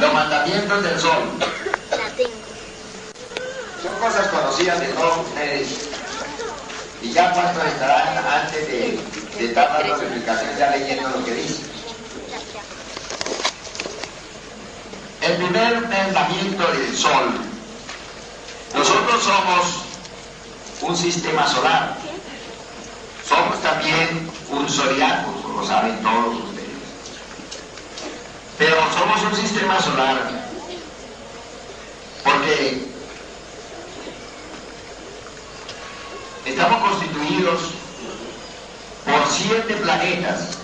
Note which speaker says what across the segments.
Speaker 1: Los mandamientos del sol. Son cosas conocidas de todos ustedes. Y ya cuántos estarán antes de dar la explicación ya leyendo lo que dice. El primer mandamiento del sol. Nosotros somos un sistema solar. Somos también un zodiaco, lo saben todos ustedes. Pero somos un sistema solar porque estamos constituidos por 7 planetas,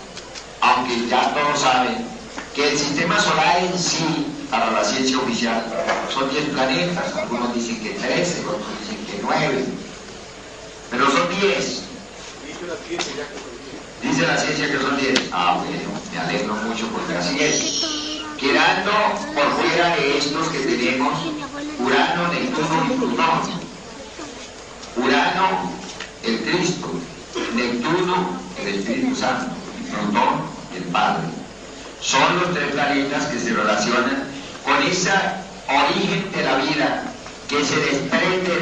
Speaker 1: aunque ya todos saben que el sistema solar en sí, para la ciencia oficial, son 10 planetas. Algunos dicen que 13, otros dicen que 9, pero son 10. Dice la ciencia que son 10. Ah, bueno, me alegro mucho porque así es. Quedando por fuera de estos que tenemos Urano, Neptuno y Plutón. Urano, el Cristo. Neptuno, el Espíritu Santo. Y Plutón, el Padre. Son los 3 planetas que se relacionan con ese origen de la vida que se desprende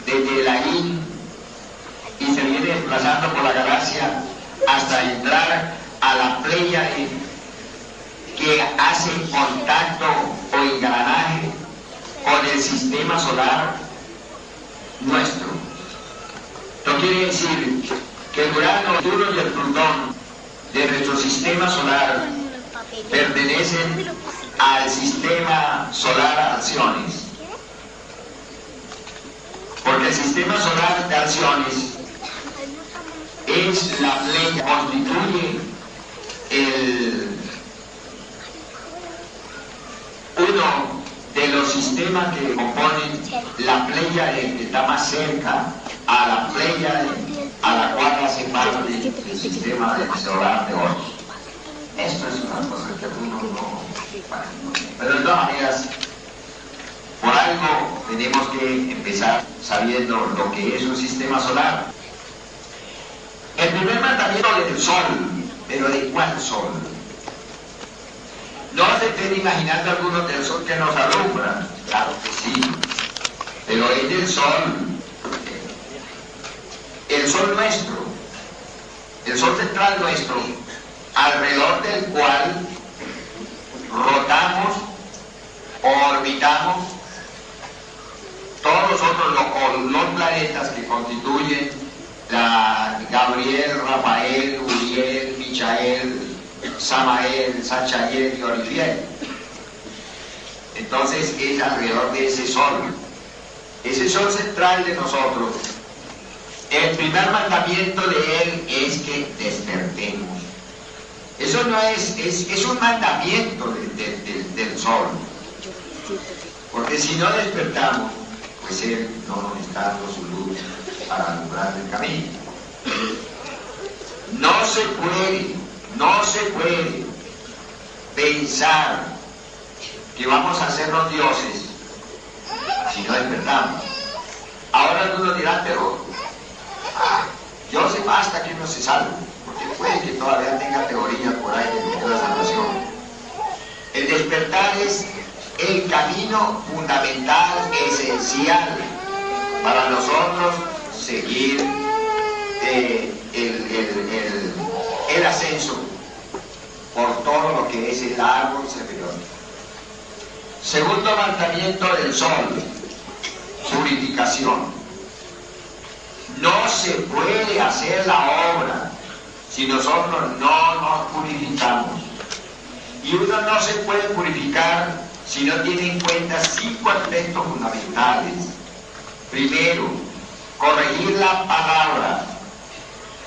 Speaker 1: desde la yin y se viene desplazando por la galaxia hasta entrar a la Pléyade, que hace contacto o engranaje con el sistema solar nuestro. Esto quiere decir que el Urano, el Neptuno y el Plutón de nuestro sistema solar pertenecen al sistema solar Alciones, porque el sistema solar de Alciones es la Pléyade, constituye uno de los sistemas que componen la Pléyade, que está más cerca a la Pléyade a la cual hace parte del sistema solar de Horus. Esto es una cosa que uno no... Pero de todas maneras, por algo tenemos que empezar sabiendo lo que es un sistema solar. El primer mandamiento del sol, pero ¿de cuál sol? ¿No se estén imaginando algunos del sol que nos alumbran? Claro que sí, pero es del sol, el sol nuestro, el sol central nuestro, alrededor del cual rotamos o orbitamos todos los otros los planetas que constituyen la Gabriel, Rafael, Uriel, Michael, Samael, Sachael y Orifiel. Entonces es alrededor de ese sol central de nosotros. El primer mandamiento de él es que despertemos. Eso no es un mandamiento del sol, porque si no despertamos, pues él no nos está dando su luz para alumbrar el camino. No se puede pensar que vamos a hacernos dioses si no despertamos. Ahora algunos dirán, pero Dios basta que uno se salve, porque puede que todavía tenga teorías por ahí de la salvación. El despertar es el camino fundamental, esencial para nosotros seguir el ascenso por todo lo que es el árbol superior. Segundo mandamiento del sol, purificación. No se puede hacer la obra si nosotros no nos purificamos. Y uno no se puede purificar si no tiene en cuenta 5 aspectos fundamentales. Primero, corregir la palabra.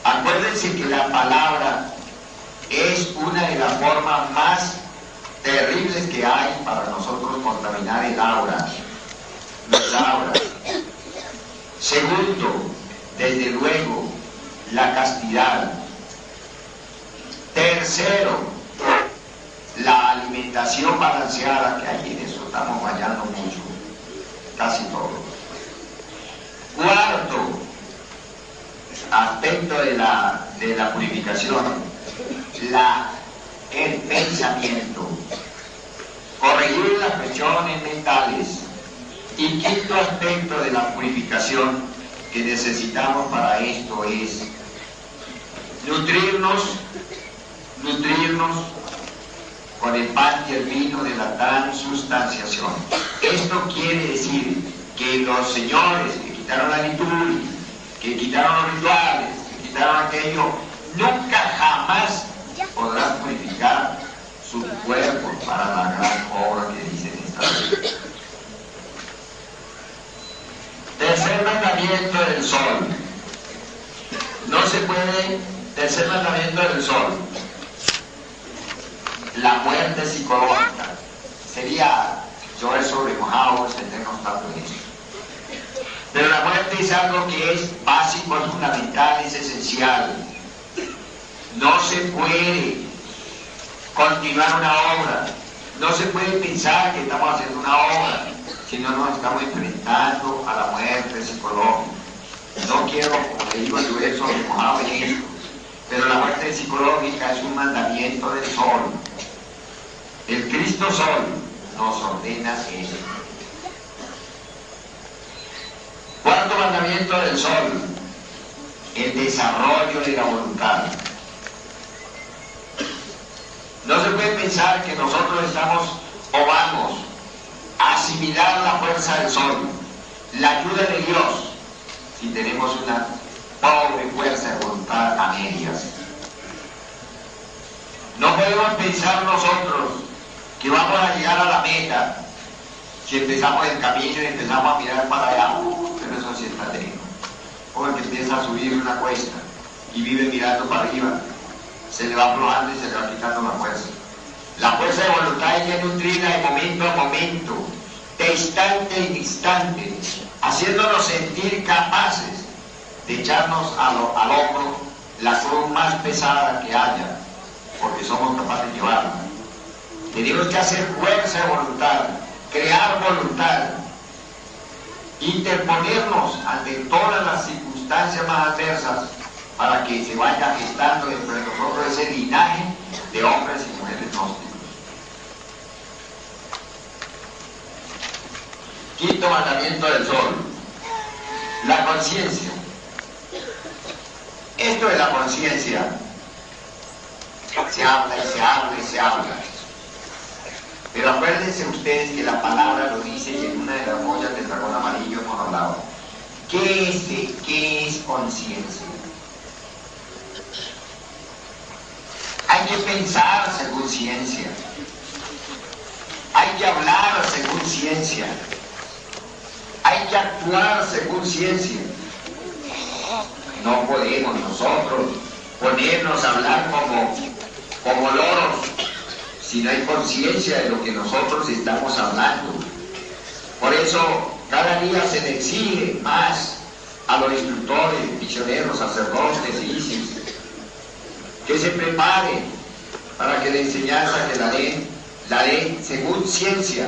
Speaker 1: Acuérdense que la palabra es una de las formas más terribles que hay para nosotros contaminar el aura, nuestra aura. Segundo, desde luego, la castidad. Tercero, la alimentación balanceada, que ahí en eso estamos fallando mucho, casi todos. Cuarto aspecto de la purificación, el pensamiento. Con corregir las cuestiones mentales. Y quinto aspecto de la purificación que necesitamos para esto es nutrirnos con el pan y el vino de la transustanciación. Esto quiere decir que los señores que quitaron la liturgia, que quitaron los rituales, que quitaron aquello, nunca jamás podrán purificar su cuerpo para la gran obra que dicen esta ley. Tercer mandamiento del sol. No se puede, tercer mandamiento del sol. La muerte psicológica. Sería llover sobre mojado, extendernos tanto en eso. Pero la muerte es algo que es básico, es fundamental, es esencial. No se puede continuar una obra. No se puede pensar que estamos haciendo una obra, si no nos estamos enfrentando a la muerte psicológica. No quiero, como le digo, llover sobre mojado en esto, pero la muerte psicológica es un mandamiento del sol. El Cristo Sol nos ordena eso. Cuarto mandamiento del sol, el desarrollo de la voluntad. No se puede pensar que nosotros estamos o vamos a asimilar la fuerza del sol, la ayuda de Dios, si tenemos una pobre fuerza de voluntad a medias. No podemos pensar nosotros que vamos a llegar a la meta si empezamos el camino y empezamos a mirar para allá, pero eso sí está lejos. O el que empieza a subir una cuesta y vive mirando para arriba, se le va aflojando y se le va quitando la fuerza. La fuerza de voluntad hay que nutrirla de momento a momento, de instante en instante, haciéndonos sentir capaces de echarnos al hombro la cruz más pesada que haya, porque somos capaces de llevarla. Tenemos que hacer fuerza de voluntad, crear voluntad, interponernos ante todas las circunstancias más adversas para que se vaya gestando dentro de nosotros ese linaje de hombres y mujeres gnósticos. Quinto mandamiento del sol, la conciencia. Esto de la conciencia se habla y se habla y se habla. Pero acuérdense ustedes que la palabra lo dice y en una de las joyas del dragón amarillo hemos hablado. ¿Qué es conciencia? Hay que pensar según ciencia. Hay que hablar según ciencia. Hay que actuar según ciencia. No podemos nosotros ponernos a hablar como loros si no hay conciencia de lo que nosotros estamos hablando. Por eso cada día se le exige más a los instructores, misioneros, sacerdotes y ISIS que se preparen para que la enseñanza que la den según ciencia.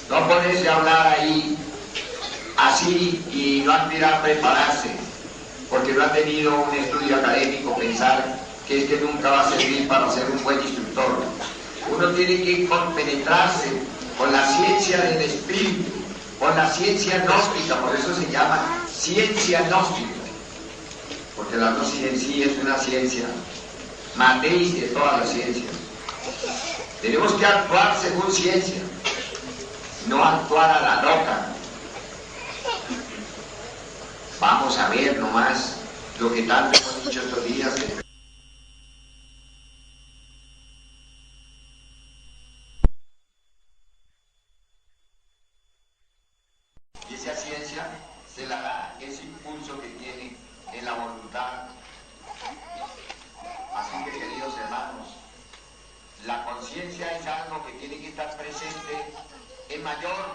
Speaker 1: No ponerse a hablar ahí así y no aspirar a prepararse porque no ha tenido un estudio académico, pensar que es que nunca va a servir para ser un buen instructor. Uno tiene que compenetrarse con la ciencia del espíritu, con la ciencia gnóstica, por eso se llama ciencia gnóstica, porque la gnosis en sí es una ciencia, matriz de todas las ciencias. Tenemos que actuar según ciencia, no actuar a la loca. Vamos a ver nomás lo que tanto hemos dicho estos días. Y esa ciencia se la da ese impulso que tiene en la voluntad. Así que, queridos hermanos, la conciencia es algo que tiene que estar presente en mayor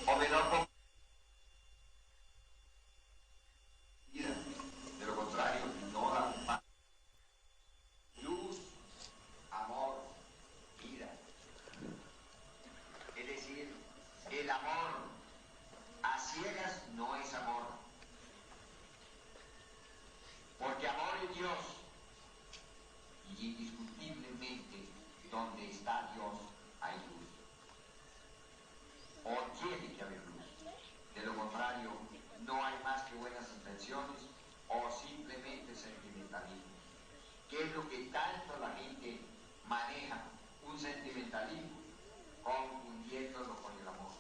Speaker 1: o menor medida. De lo contrario, no da paz. Luz, amor, vida. Es decir, el amor a ciegas no es amor. Porque amor es Dios. Y indiscutiblemente, donde está Dios hay luz. ¿Qué es lo que tanto la gente maneja? Un sentimentalismo, confundiéndolo con el amor.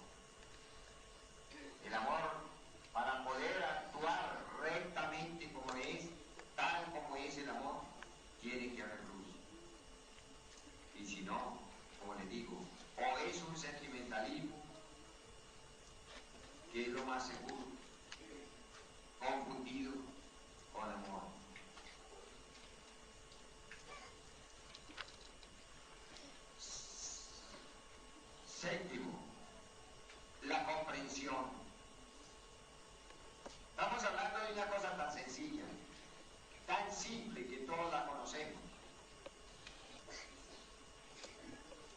Speaker 1: El amor, para poder actuar rectamente como es, tal como es el amor, tiene que haber luz. Y si no, como les digo, o es un sentimentalismo, que es lo más seguro, confundido con amor. Séptimo, la comprensión. Estamos hablando de una cosa tan sencilla, tan simple que todos la conocemos.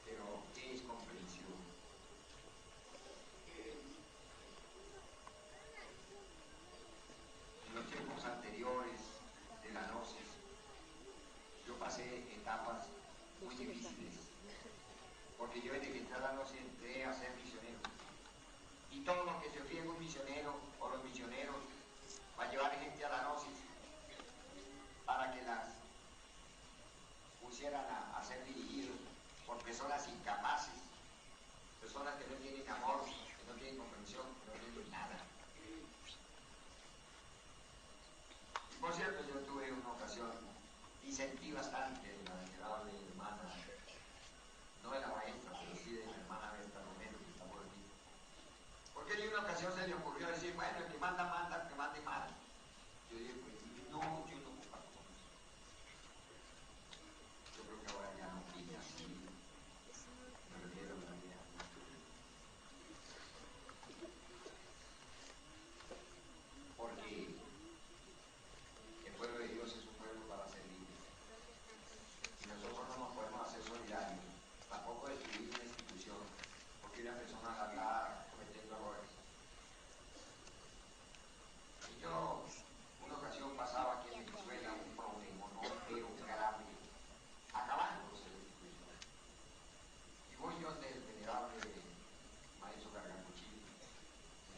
Speaker 1: Pero, ¿qué es comprensión? En los tiempos anteriores de la gnosis, yo pasé etapas muy difíciles, porque yo desde que entré a la gnosis entré a ser misionero. Y todo lo que se ofrece un misionero o los misioneros va a llevar gente a la gnosis para que las pusieran a ser dirigidos por personas incapaces, personas que no tienen amor, que no tienen comprensión, que no tienen nada. Y por cierto, yo tuve una ocasión y sentí bastante la venerable hermana, no de la maestra, pero sí de la hermana Berta Romero, que está por aquí. Porque en una ocasión se le ocurrió decir, bueno, el que manda, manda, el que mande, manda. Yo dije, pues no, yo no comparto con eso. Yo creo que ahora ya no pide así, me refiero a la idea. Porque el pueblo de Dios es un pueblo para servir. Y nosotros no nos podemos hacer solidarios, tampoco destruir una institución, porque una persona la está cometiendo errores. Y yo, una ocasión pasaba aquí en Venezuela un problema, no pero grave, acabándose la institución. Y voy yo del venerable maestro Gargancuchillo.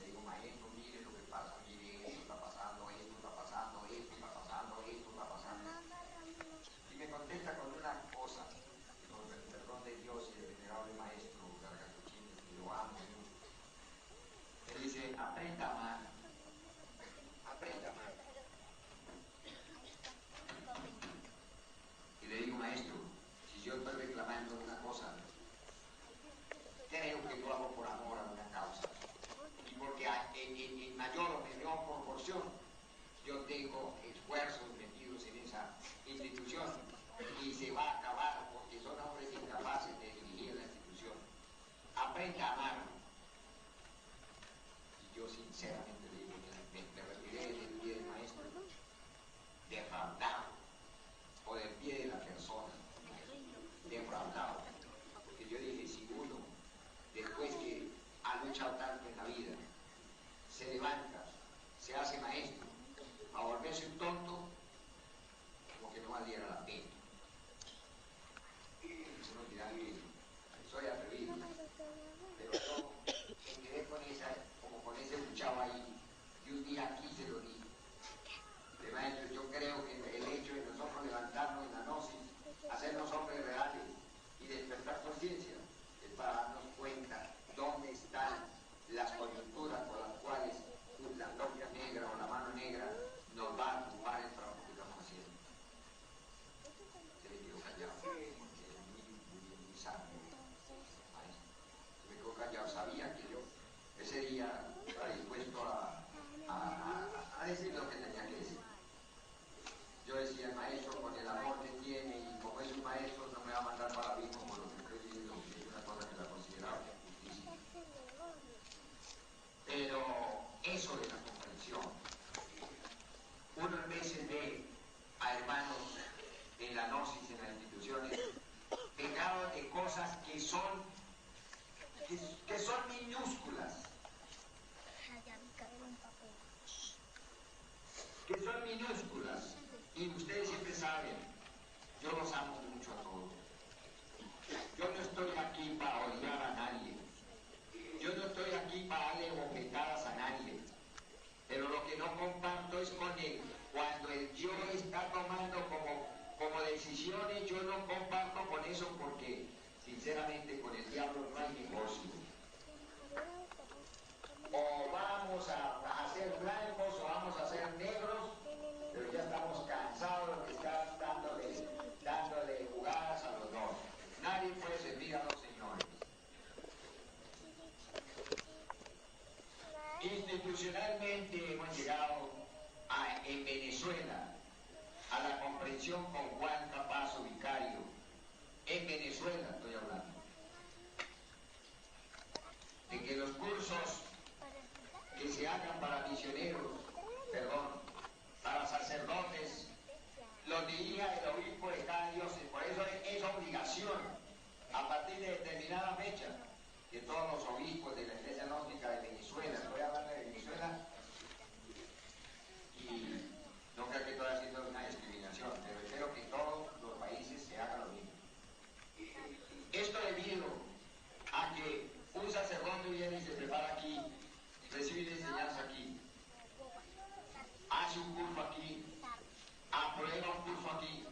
Speaker 1: Le digo, maestro, mire lo que pasa, mire, esto está pasando, esto está pasando, esto está pasando, esto está pasando. Y me contesta con una cosa, con el perdón de Dios y del venerable maestro Gargancuchillo, que lo amo mucho. Él dice, aprenda a amar, aprenda a amar. Y le digo, maestro, si yo estoy reclamando una cosa, creo que lo hago por amor a una causa. Y porque en mayor o menor proporción yo tengo esfuerzos metidos en esa institución y se va a acabar porque son hombres incapaces de dirigir la institución. Aprenda a amar. Y yo sinceramente le digo, me retiré del pie del maestro, defraudado, o del pie de la persona, defraudado. Porque yo dije, si uno, después que ha luchado tanto en la vida, se levanta, se hace maestro, a volverse un tonto, como que no valiera la pena. Uno dirá que soy atrevido, pero yo me quedé con esa, como con ese luchado ahí, y un día aquí se lo dije. De maestro, yo creo que el hecho de nosotros levantarnos en la gnosis, hacernos hombres reales y despertar conciencia, es para darnos cuenta dónde están las coyunturas por las cuales la logia negra o la mano negra nos va a ocupar el trabajo que estamos haciendo. Se me quedó callado, porque es muy sabio, maestro. Se me quedó callado, sabía que yo ese día estaba dispuesto a decir lo que tenía que decir. Yo decía, maestro, con el amor que tiene y como es un maestro no me va a mandar para mí como lo que estoy diciendo, que es una cosa que la consideraba justicia. Pero eso de la comprensión, uno a veces ve a hermanos en la gnosis, en las instituciones, pegados de cosas que son minúsculas, y ustedes siempre saben, yo los amo mucho a todos. Yo no estoy aquí para odiar a nadie. Yo no estoy aquí para darle bofetadas a nadie. Pero lo que no comparto es con él, cuando el yo está tomando como de ser blancos o vamos a ser negros, pero ya estamos cansados de estar dándole jugadas a los dos. Nadie puede servir a los señores. Institucionalmente hemos llegado en Venezuela a la comprensión con Juan Capazo Vicario. En Venezuela estoy hablando. De que los cursos que se hagan para misioneros, para sacerdotes, los dirija el obispo de cada diócesis. Por eso es obligación, a partir de determinada fecha, que todos los obispos de la Iglesia Gnóstica de Venezuela, estoy hablando de Venezuela, y no creo que estoy haciendo una discriminación, pero espero que todos los países se hagan lo mismo. Esto debido a que un sacerdote viene y se prepara aquí, recibe enseñanza aquí, hace un curso aquí, aprueba un curso aquí,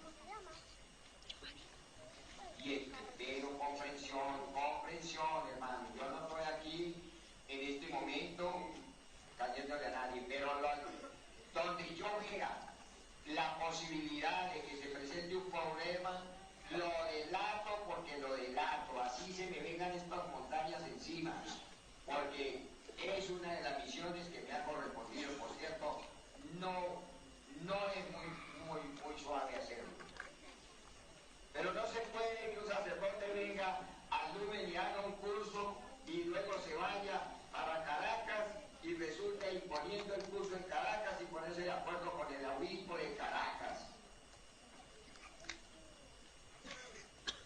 Speaker 1: y espero comprensión, hermano. Yo no estoy aquí en este momento cayéndole a nadie, pero donde yo vea la posibilidad de que se presente un problema, lo delato porque lo delato, así se me vengan estas montañas encima, porque es una de las misiones que me ha correspondido. Por cierto, no es muy suave hacerlo. Pero no se puede que un sacerdote venga al Lumen y haga un curso y luego se vaya para Caracas y resulta imponiendo el curso en Caracas y ponerse de acuerdo con el obispo de Caracas.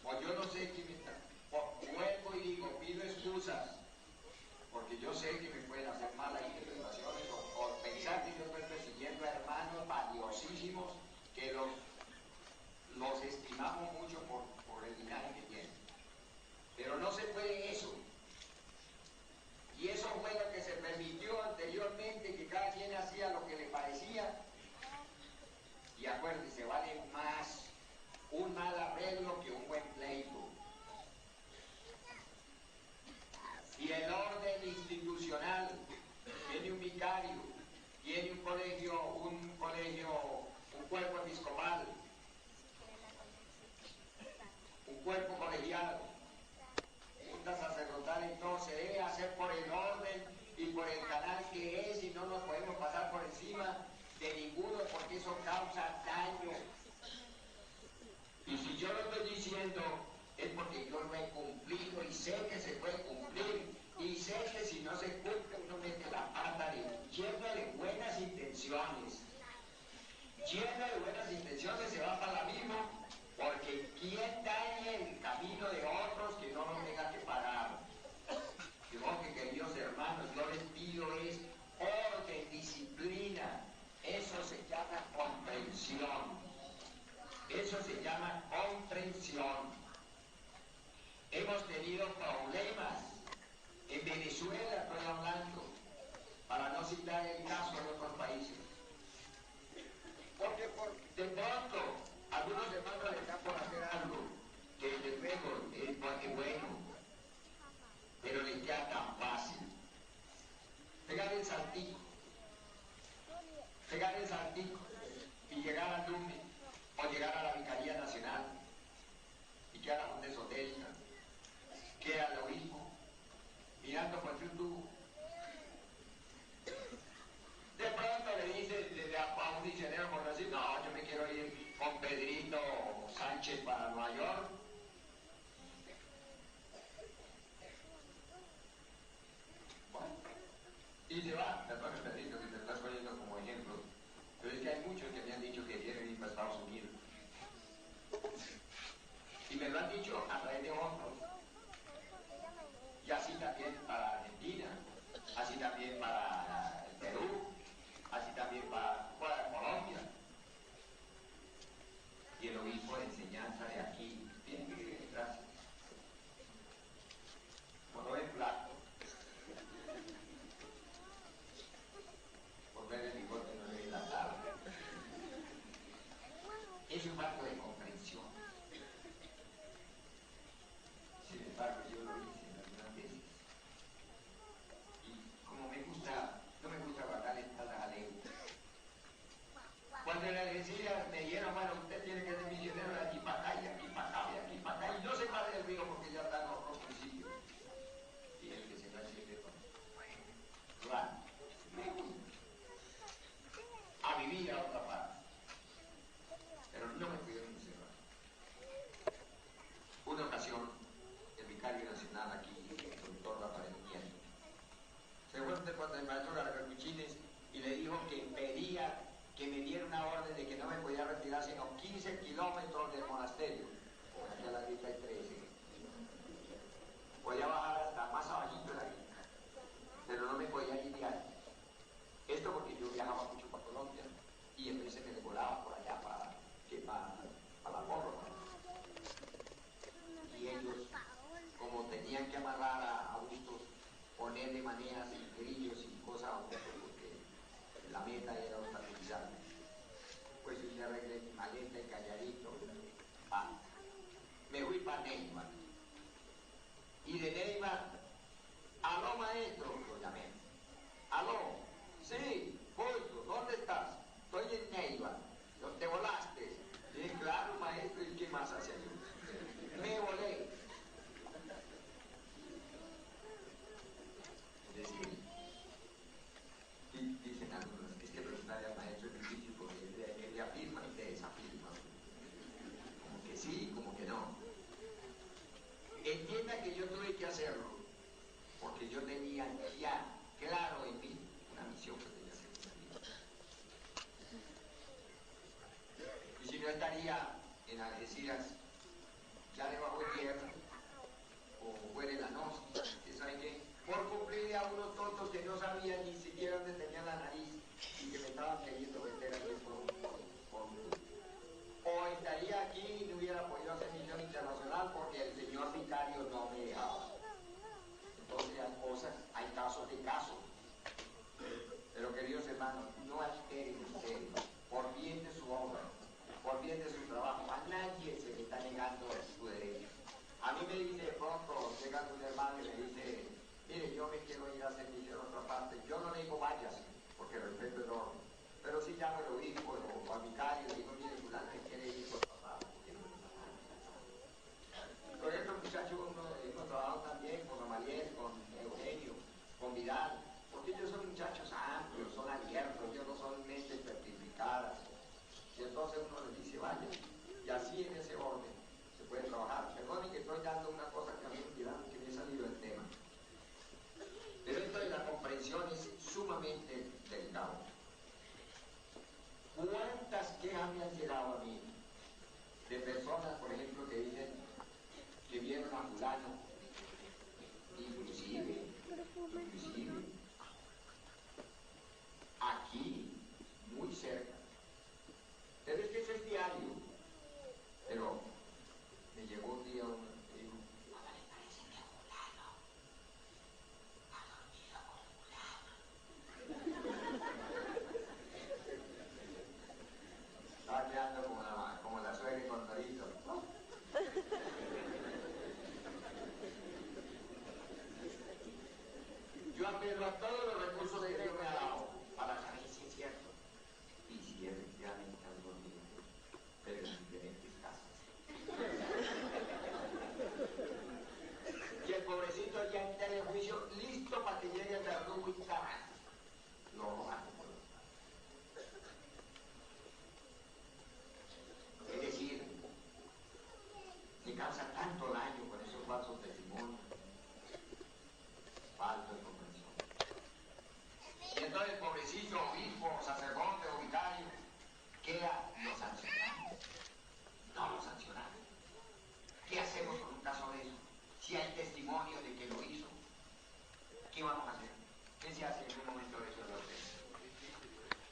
Speaker 1: O yo no sé qué me está. Vuelvo y digo, pido excusas, porque yo sé que me pueden hacer malas interpretaciones o pensar que yo estoy persiguiendo a hermanos valiosísimos que los estimamos mucho por el linaje que tienen. Pero no se puede eso. Y eso fue lo que se permitió anteriormente, que cada quien hacía lo que le parecía. Y acuérdense, vale más un mal arreglo que un buen pleito. Y el orden institucional tiene un vicario, tiene un cuerpo episcopal, un cuerpo colegiado, junta sacerdotal, y todo se debe hacer por el orden y por el canal que es, y no nos podemos pasar por encima de ninguno, porque eso causa daño. Y si yo lo estoy diciendo es porque yo lo he cumplido y sé que se puede cumplir, y sé que si no se cumple uno mete la pata lleno de buenas intenciones. Lleno de buenas intenciones se va para el abismo, porque quien dañe el camino de otros que no lo tenga que pagar. Digo que, queridos hermanos, yo les pido es orden, disciplina. Eso se llama comprensión. Eso se llama comprensión. Hemos tenido problemas. En Venezuela estoy hablando, para no citar el caso de otros países. Porque de pronto algunos hermanos les da por hacer algo que desde luego es bueno, pero les queda tan fácil. Pegar el saltico y llegar al Lumen o llegar a la Vicaría Nacional y quedar a la Junta Esotérica, queda al obispo mirando por YouTube. De pronto le dice a un misionero por decir, no, yo me quiero ir con Pedrito Sánchez para Nueva York. Bueno, y se va, perdón Pedrito que te estás poniendo como ejemplo, pero es que hay muchos que me han dicho que quieren ir para Estados Unidos. Y me lo han dicho a través de otros. Y así también para Argentina, así también para el Perú, así también para Colombia. Y el obispo de enseñanza de aquí, bien, gracias. Por ver el plato, por ver el bigote no le la tabla. Es un marco de comprensión. Sin embargo, yo lo hice algunas veces. Y como me gusta para Neiva. Y de Neiva, aló maestro, lo llamé. Aló, sí, Pollo, ¿dónde estás? Estoy en Neiva. ¿Te volaste? Sí, claro maestro, ¿y qué más hacía yo? Me volé. Es decir, dicen algunos, es que preguntarle al maestro es difícil porque él afirma y te desafirma. Como que sí, como que no. Entienda que yo tuve que hacerlo porque yo tenía ya claro en mí una misión que tenía que cumplir. Y si no estaría en Algeciras ya debajo de tierra o fuera en la noche, ¿saben qué? Por cumplir a unos tontos que no sabían ni siquiera dónde tenían la nariz y que me estaban queriendo vender aquí por o estaría aquí y no hubiera podido hacer misión internacional porque el señor vicario no me dejaba. Entonces hay cosas, hay casos de casos. Pero queridos hermanos, no alteren ustedes, por bien de su obra, por bien de su trabajo, a nadie se le está negando su derecho. A mí me dice de pronto, llega un hermano y me dice, mire, yo me quiero ir a hacer misión en otra parte. Yo no le digo váyase, porque respeto el orden. Pero sí llamo al obispo o al vicario y digo, mire, fulano que quiere ir por otra parte. Con estos muchachos hemos trabajado también con Amaliel, con Eugenio, con Vidal, porque ellos son muchachos amplios, son abiertos, ellos no son mentes petrificadas. Y entonces uno les dice, vaya, y así en ese orden se puede trabajar. Perdonen que estoy dando una cosa que a mí que me he salido del tema. Pero esto de la comprensión es sumamente delicado. ¿Cuántas quejas me han llegado a mí de personas, por ejemplo, que dicen que vieron a fulano, inclusive, aquí, muy cerca? Pero es que eso es diario. Pero me llegó un día uno y dijo, ahora le parece que fulano ha dormido con fulano. Estaba quedando como la suegra con Torito. Yo apelo a todos los recursos que Dios me ha dado para saber si es cierto. Y si efectivamente han dormido, pero en diferentes casas. Y el pobrecito ya está en el juicio listo para que llegue el verdugo y caramba. Lo roban. Es decir, se causa tanto daño con esos falsos testimonios, falta de comprensión. Y entonces el pobrecito obispo, sacerdote o vicario queda, lo sancionamos. No lo sancionamos. ¿Qué hacemos con un caso de eso? Si hay testimonio de que lo hizo, ¿qué vamos a hacer? ¿Qué se hace en un momento de eso de ustedes?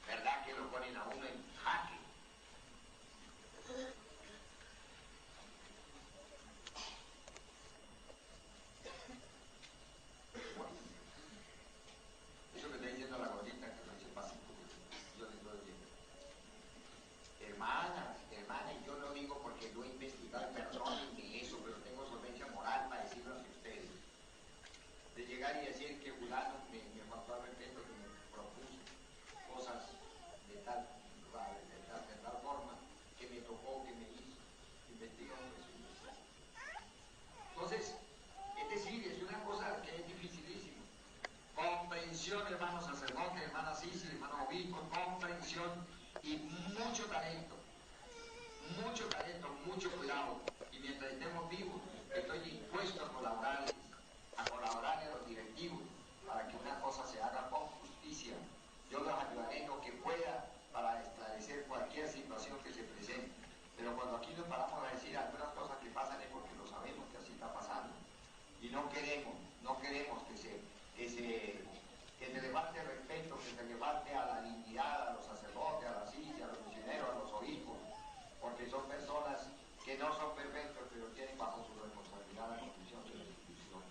Speaker 1: ¿Verdad que lo ponen a uno en jaque? Bueno, eso que está diciendo la gordita, que no se pase, yo le estoy diciendo. Hermana, y yo lo digo porque yo he investigado, perdónenme eso, pero tengo solvencia moral para decirlo a ustedes. De llegar y decir que fulano me faltó al respeto, que me propuso cosas de tal forma, que me tocó, que me hizo, investigando eso. Entonces, es decir, es una cosa que es dificilísima. Comprensión, hermanos sacerdotes, hermanas Isis, hermanos obispos, comprensión y mucho talento, mucho cuidado. Y mientras estemos vivos, estoy dispuesto a colaborar a los directivos para que una cosa se haga con justicia. Yo los ayudaré en lo que pueda para esclarecer cualquier situación que se presente. Pero cuando aquí nos paramos a decir algunas cosas que pasan es porque lo sabemos que así está pasando. Y no queremos que se le falte el respeto, que se le falte a la dignidad, a los sacerdotes, a las sillas, a los misioneros, a los obispos, porque son personas que no son perfectos, pero tienen bajo su responsabilidad la condición de la institución.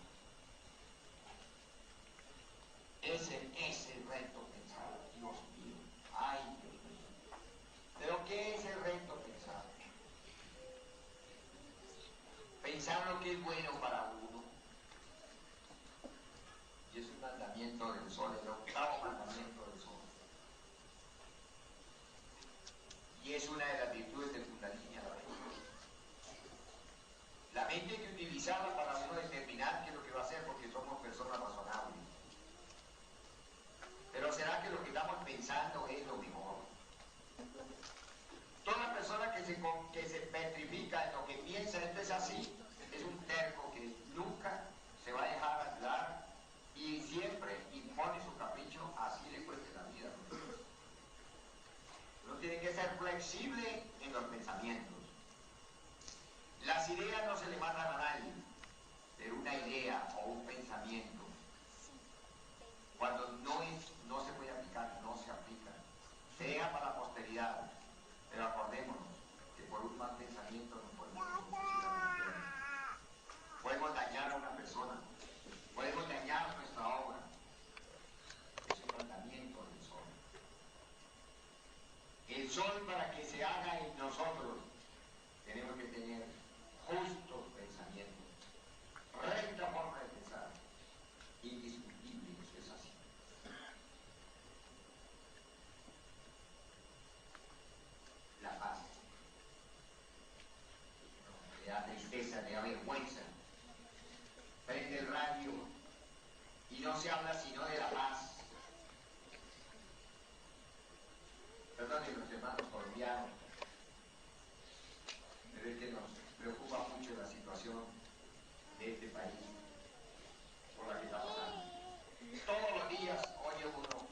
Speaker 1: Ese es el reto pensado, Dios mío, ay Dios mío. ¿Pero qué es el reto pensado? Pensar pensar lo que es bueno para uno. Y es un mandamiento del sol, el octavo mandamiento del sol. Y es una de las virtudes del Kundalini, la mente. La mente hay que utilizarla para uno determinar qué es lo que va a hacer, porque somos personas razonables. Pero ¿será que lo que estamos pensando es lo mejor? Toda persona que se petrifica en lo que piensa, esto es así, es un terco que nunca se va a dejar ayudar y siempre impone su capricho, así le cueste la vida. Uno tiene que ser flexible en los pensamientos. Las ideas no se le matan a nadie, pero una idea o un pensamiento, cuando no se puede aplicar, no se aplica. Se deja para la posteridad, pero acordémonos que por un mal pensamiento no podemos dañar a una persona, podemos dañar nuestra obra. Es un mandamiento del sol. El sol, para que se haga en nosotros, tenemos que tener justos pensamientos, recta forma de pensar, indiscutible, eso es así. La paz. Le da tristeza, le da vergüenza. Prende el radio y no se habla sino de la paz. Perdonen los hermanos colombianos, pero es que nos preocupa mucho la situación de este país por la que está pasando. Todos los días oye uno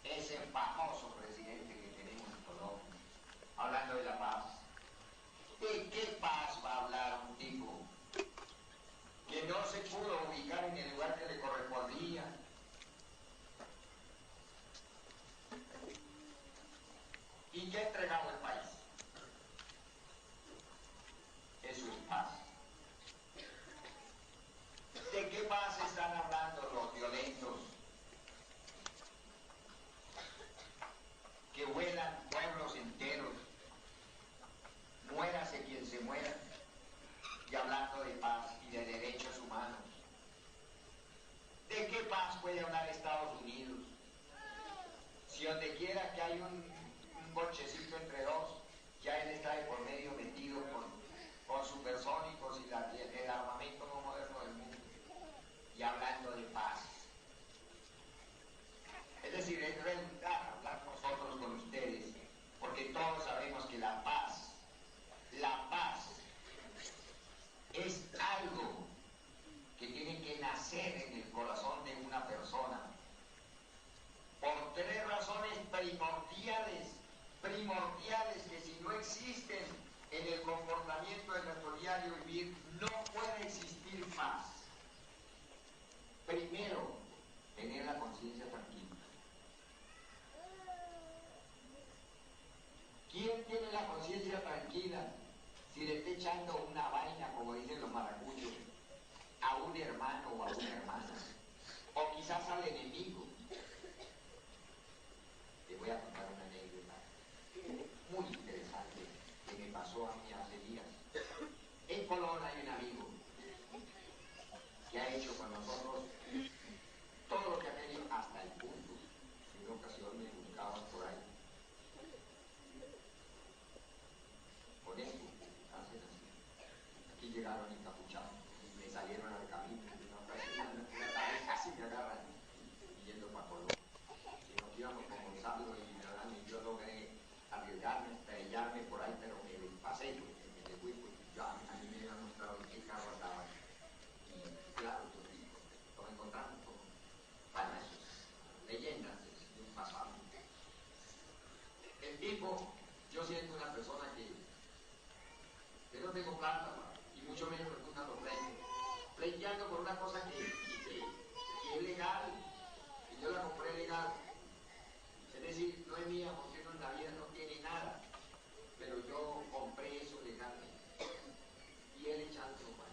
Speaker 1: ese famoso presidente que tenemos en Colombia hablando de la paz. ¿De qué paz va a hablar un tipo que no se pudo ubicar en el lugar que le correspondía? ¿Y qué ha entregado el país? Eso es paz. ¿De qué paz están hablando los violentos que vuelan pueblos enteros? Muérase quien se muera. Y hablando de paz y de derechos humanos. ¿De qué paz puede hablar Estados Unidos? Si donde quiera que hay un cochecito entre dos, ya él está de por medio metido con supersónicos y el armamento más moderno del mundo. Y hablando de paz. Es decir, es redundar hablar nosotros con ustedes, porque todos sabemos que la paz es algo que tiene que nacer en el corazón de una persona por tres razones primordiales que si no existen en el comportamiento de nuestro diario vivir, no puede existir paz. Primero, tener la conciencia tranquila. ¿Quién tiene la conciencia tranquila si le está echando una vaina, como dicen los maracuchos, a un hermano o a una hermana? O quizás al enemigo. Le voy a contar una anécdota muy interesante que me pasó a mí hace días. En Colombia hay un amigo que ha hecho con nosotros todo lo que ha querido hasta el punto. En una ocasión me buscaban por ahí. Con esto, hacen así. Aquí llegaron encapuchados y me salieron al camino. Una tarde casi me agarran yendo para Colombia. Si nos íbamos con Gonzalo y yo logré arriesgarme, estrellarme por ahí, pero me pasé yo, me fui, pues a mí me habían mostrado en qué carro andaba. Y claro, nos encontramos con payasos, leyendas de un pasado. El tipo, yo siento una persona que no tengo plata, y mucho menos me gustan los pleitos, pleiteando por una cosa que es legal, y yo la compré legal. Es decir, no es mía porque uno en la vida no tiene nada, pero yo compré eso legalmente. Y él echando mal.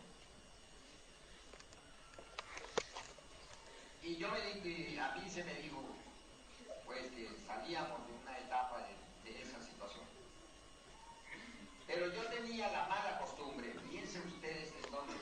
Speaker 1: Y yo a mí se me dijo, pues que salíamos de una etapa de esa situación. Pero yo tenía la mala costumbre, piensen ustedes en dónde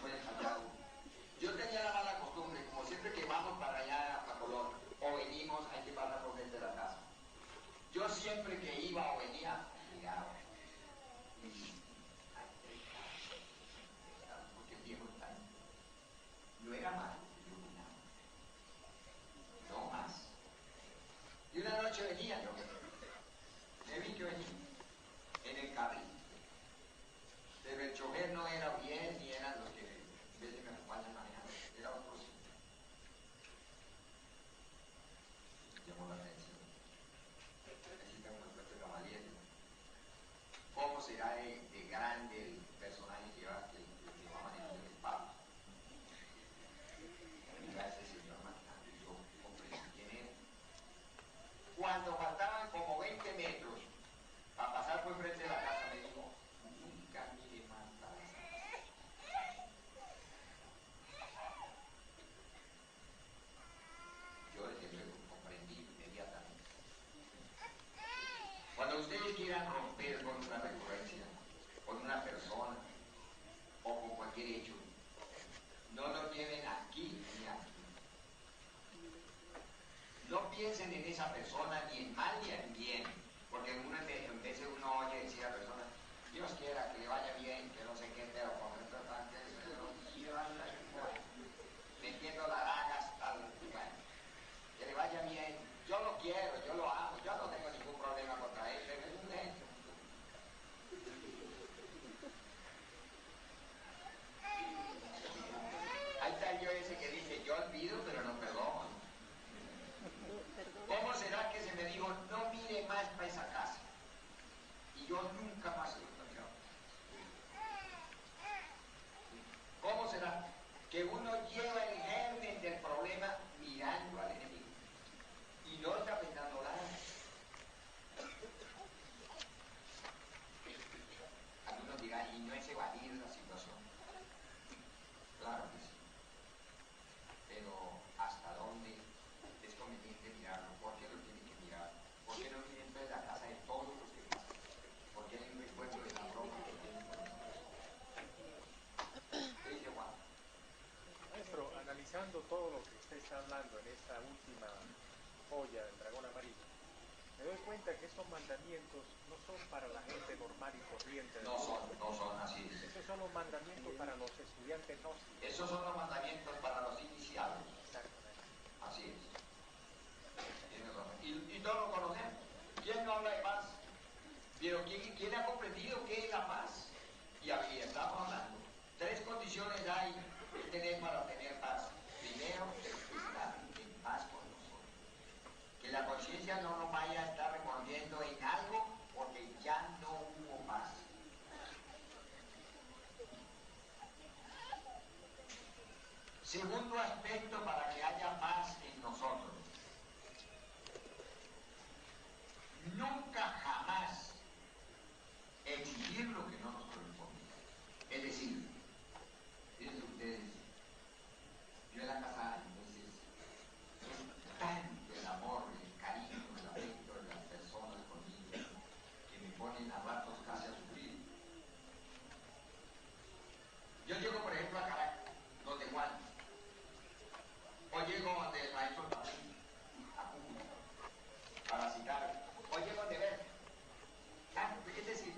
Speaker 1: piensen en esa persona ni en mal ni en bien, porque en veces uno oye decir a la persona, Dios quiera que le vaya bien, que no sé qué, pero con esto metiendo la daga hasta el bueno, que le vaya bien, yo lo quiero, yo lo amo, yo no tengo ningún problema contra él, pero es un genio. Ahí está yo ese que dice, yo olvido pero no perdono. ¿Cómo será que se me dijo, no mire más para esa casa? Y yo nunca más lo he mirado. ¿Cómo será que uno lleva el germen del problema mirando al enemigo y no está pensando nada? Algunos dirán, y no es evadir la situación. Claro que sí. Pero ¿hasta dónde es conveniente mirarlo? ¿Por qué lo tiene que mirar? ¿Por qué no viene entonces la casa de todos los que pasan? ¿Por qué hay un recuerdo de la broma que tienen con nosotros? ¿Qué dice Juan?
Speaker 2: Maestro, analizando todo lo que usted está hablando en esta última joya del dragón amarillo, me doy cuenta que estos mandamientos no son para la gente normal y corriente.
Speaker 1: No son así.
Speaker 2: Estos son los mandamientos para los estudiantes gnósticos.
Speaker 1: Esos son los mandamientos para los iniciados.
Speaker 2: Exactamente.
Speaker 1: Así es. Tienes razón. Y todos lo conocemos. ¿Quién no habla de paz? Pero ¿quién ha comprendido qué es la paz? Y aquí estamos hablando. 3 condiciones hay que tener para tener paz. Primero, estar en paz con nosotros. Que la conciencia no nos vaya a estar remordiendo en algo porque ya no hubo paz. Segundo aspecto para que haya paz en nosotros. Nunca jamás exigir lo que no nos corresponde. Es decir, fíjense ustedes, yo en la casa, entonces, es tanto el amor, el cariño, el afecto de las personas conmigo, que me ponen a ratos casi a sufrir. Yo llego, por ejemplo, a Caracas, donde Juan, o llego donde el maestro Tapín, a Cúcuta, para citar, o llego donde ver. Es decir,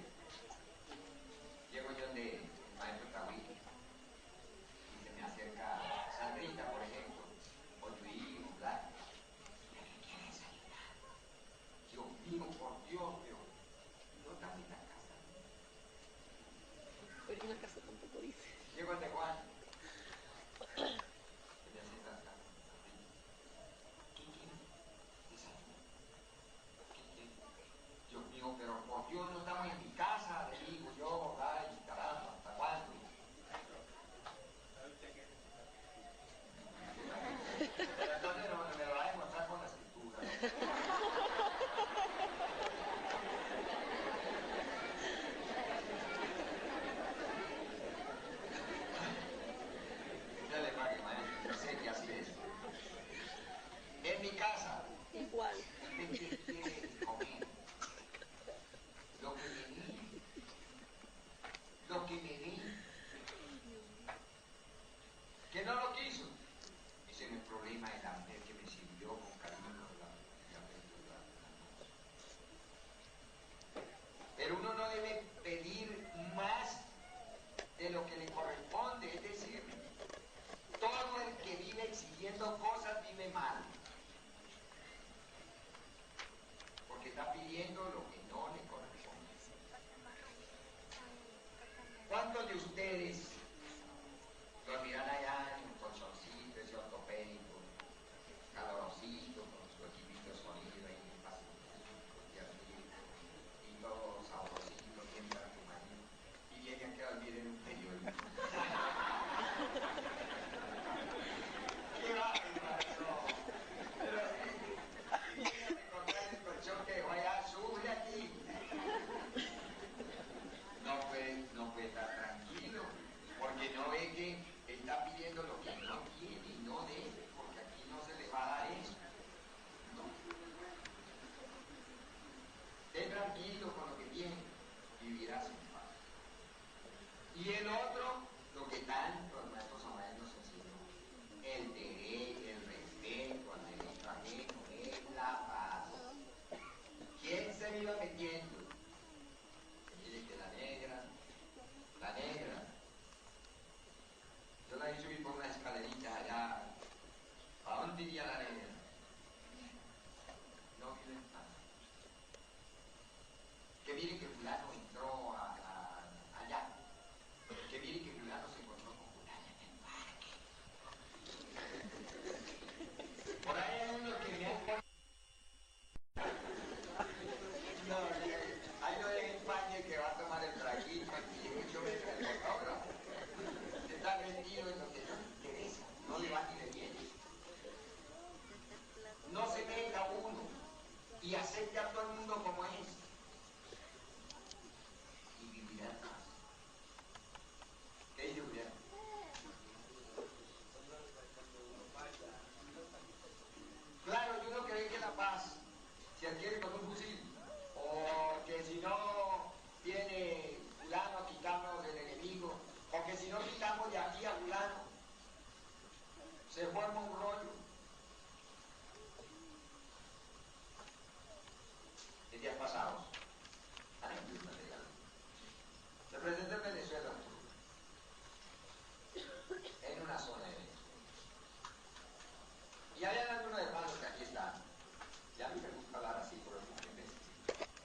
Speaker 1: no le va ni le viene. No se meta uno y acepte a todo el mundo como es. Y vivirá en paz. ¿Qué dice Julián? Claro, y uno cree que la paz se adquiere con un fusil, o que si no viene fulano a quitarnos del enemigo, o que si no quitamos de aquí a fulano, se forma un rollo. En días pasados, se presentó en Venezuela en una zona de Venezuela. Y hay algunos hermanos que aquí están. Ya me gusta hablar así por algunas veces.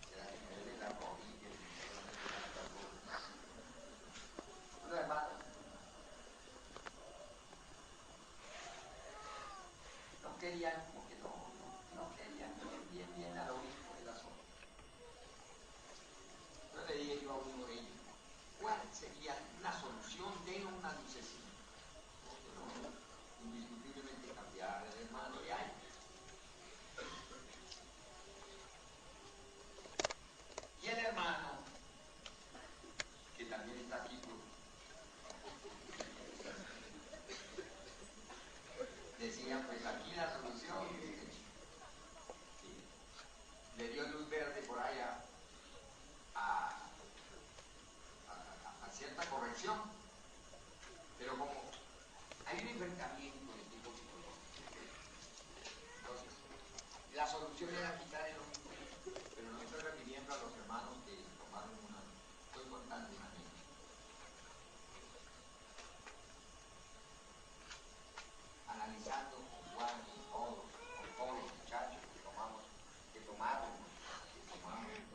Speaker 1: Será que me duele la rodilla. Unos hermanos no querían, como que no querían bien al obispo de la zona. Entonces le dije yo a uno de ellos, ¿cuál sería la solución de una lucecita? Porque no, indiscutiblemente cambiar el hermano de años. Y el hermano, que también está aquí, decía, pues aquí la solución, le dio luz verde por allá a cierta corrección, pero como hay un enfrentamiento de tipo psicológico, entonces la solución era quitar el hombre, pero no estoy refiriendo a los hermanos que tomaron estoy contando una anécdota. Analizando con Juan y con todos los muchachos que tomaron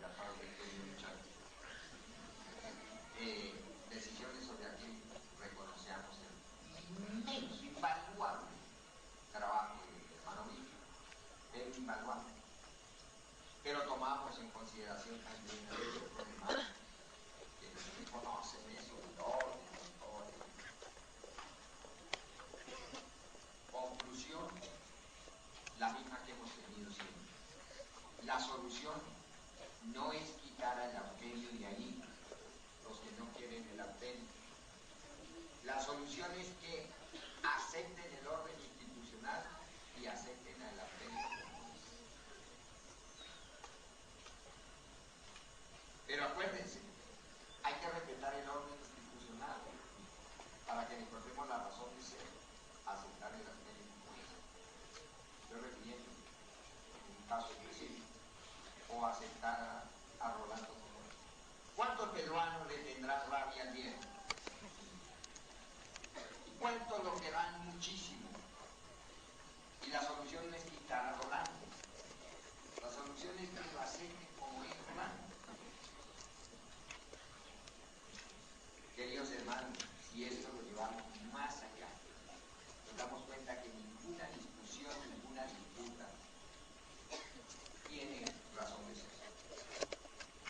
Speaker 1: la parte de los muchachos, decisiones sobre aquí reconocemos el inmenso, invaluable trabajo del hermano mío, es invaluable, pero tomamos en consideración también a los hermanos que conocen eso del orden, todo. Conclusión, la misma que hemos tenido siempre. La solución no es quitar al auxilio de ahí, los que no quieren el auxilio. La solución es que acepten el orden institucional y acepten al auxilio. Pero acuérdense, hay que respetar el orden institucional para que encontremos la razón de ser, aceptar el auxilio. Estoy refiriendo en un caso específico, o aceptar a Rolando como él. ¿Cuántos peruanos le tendrán rabia al viejo? ¿Y cuántos lo querrán muchísimo? Y la solución no es quitar a Rolando. La solución es que lo acepten como es Rolando. Queridos hermanos, si esto lo llevamos más allá, nos damos cuenta que ninguna discusión, ninguna disputa tiene razón de ser.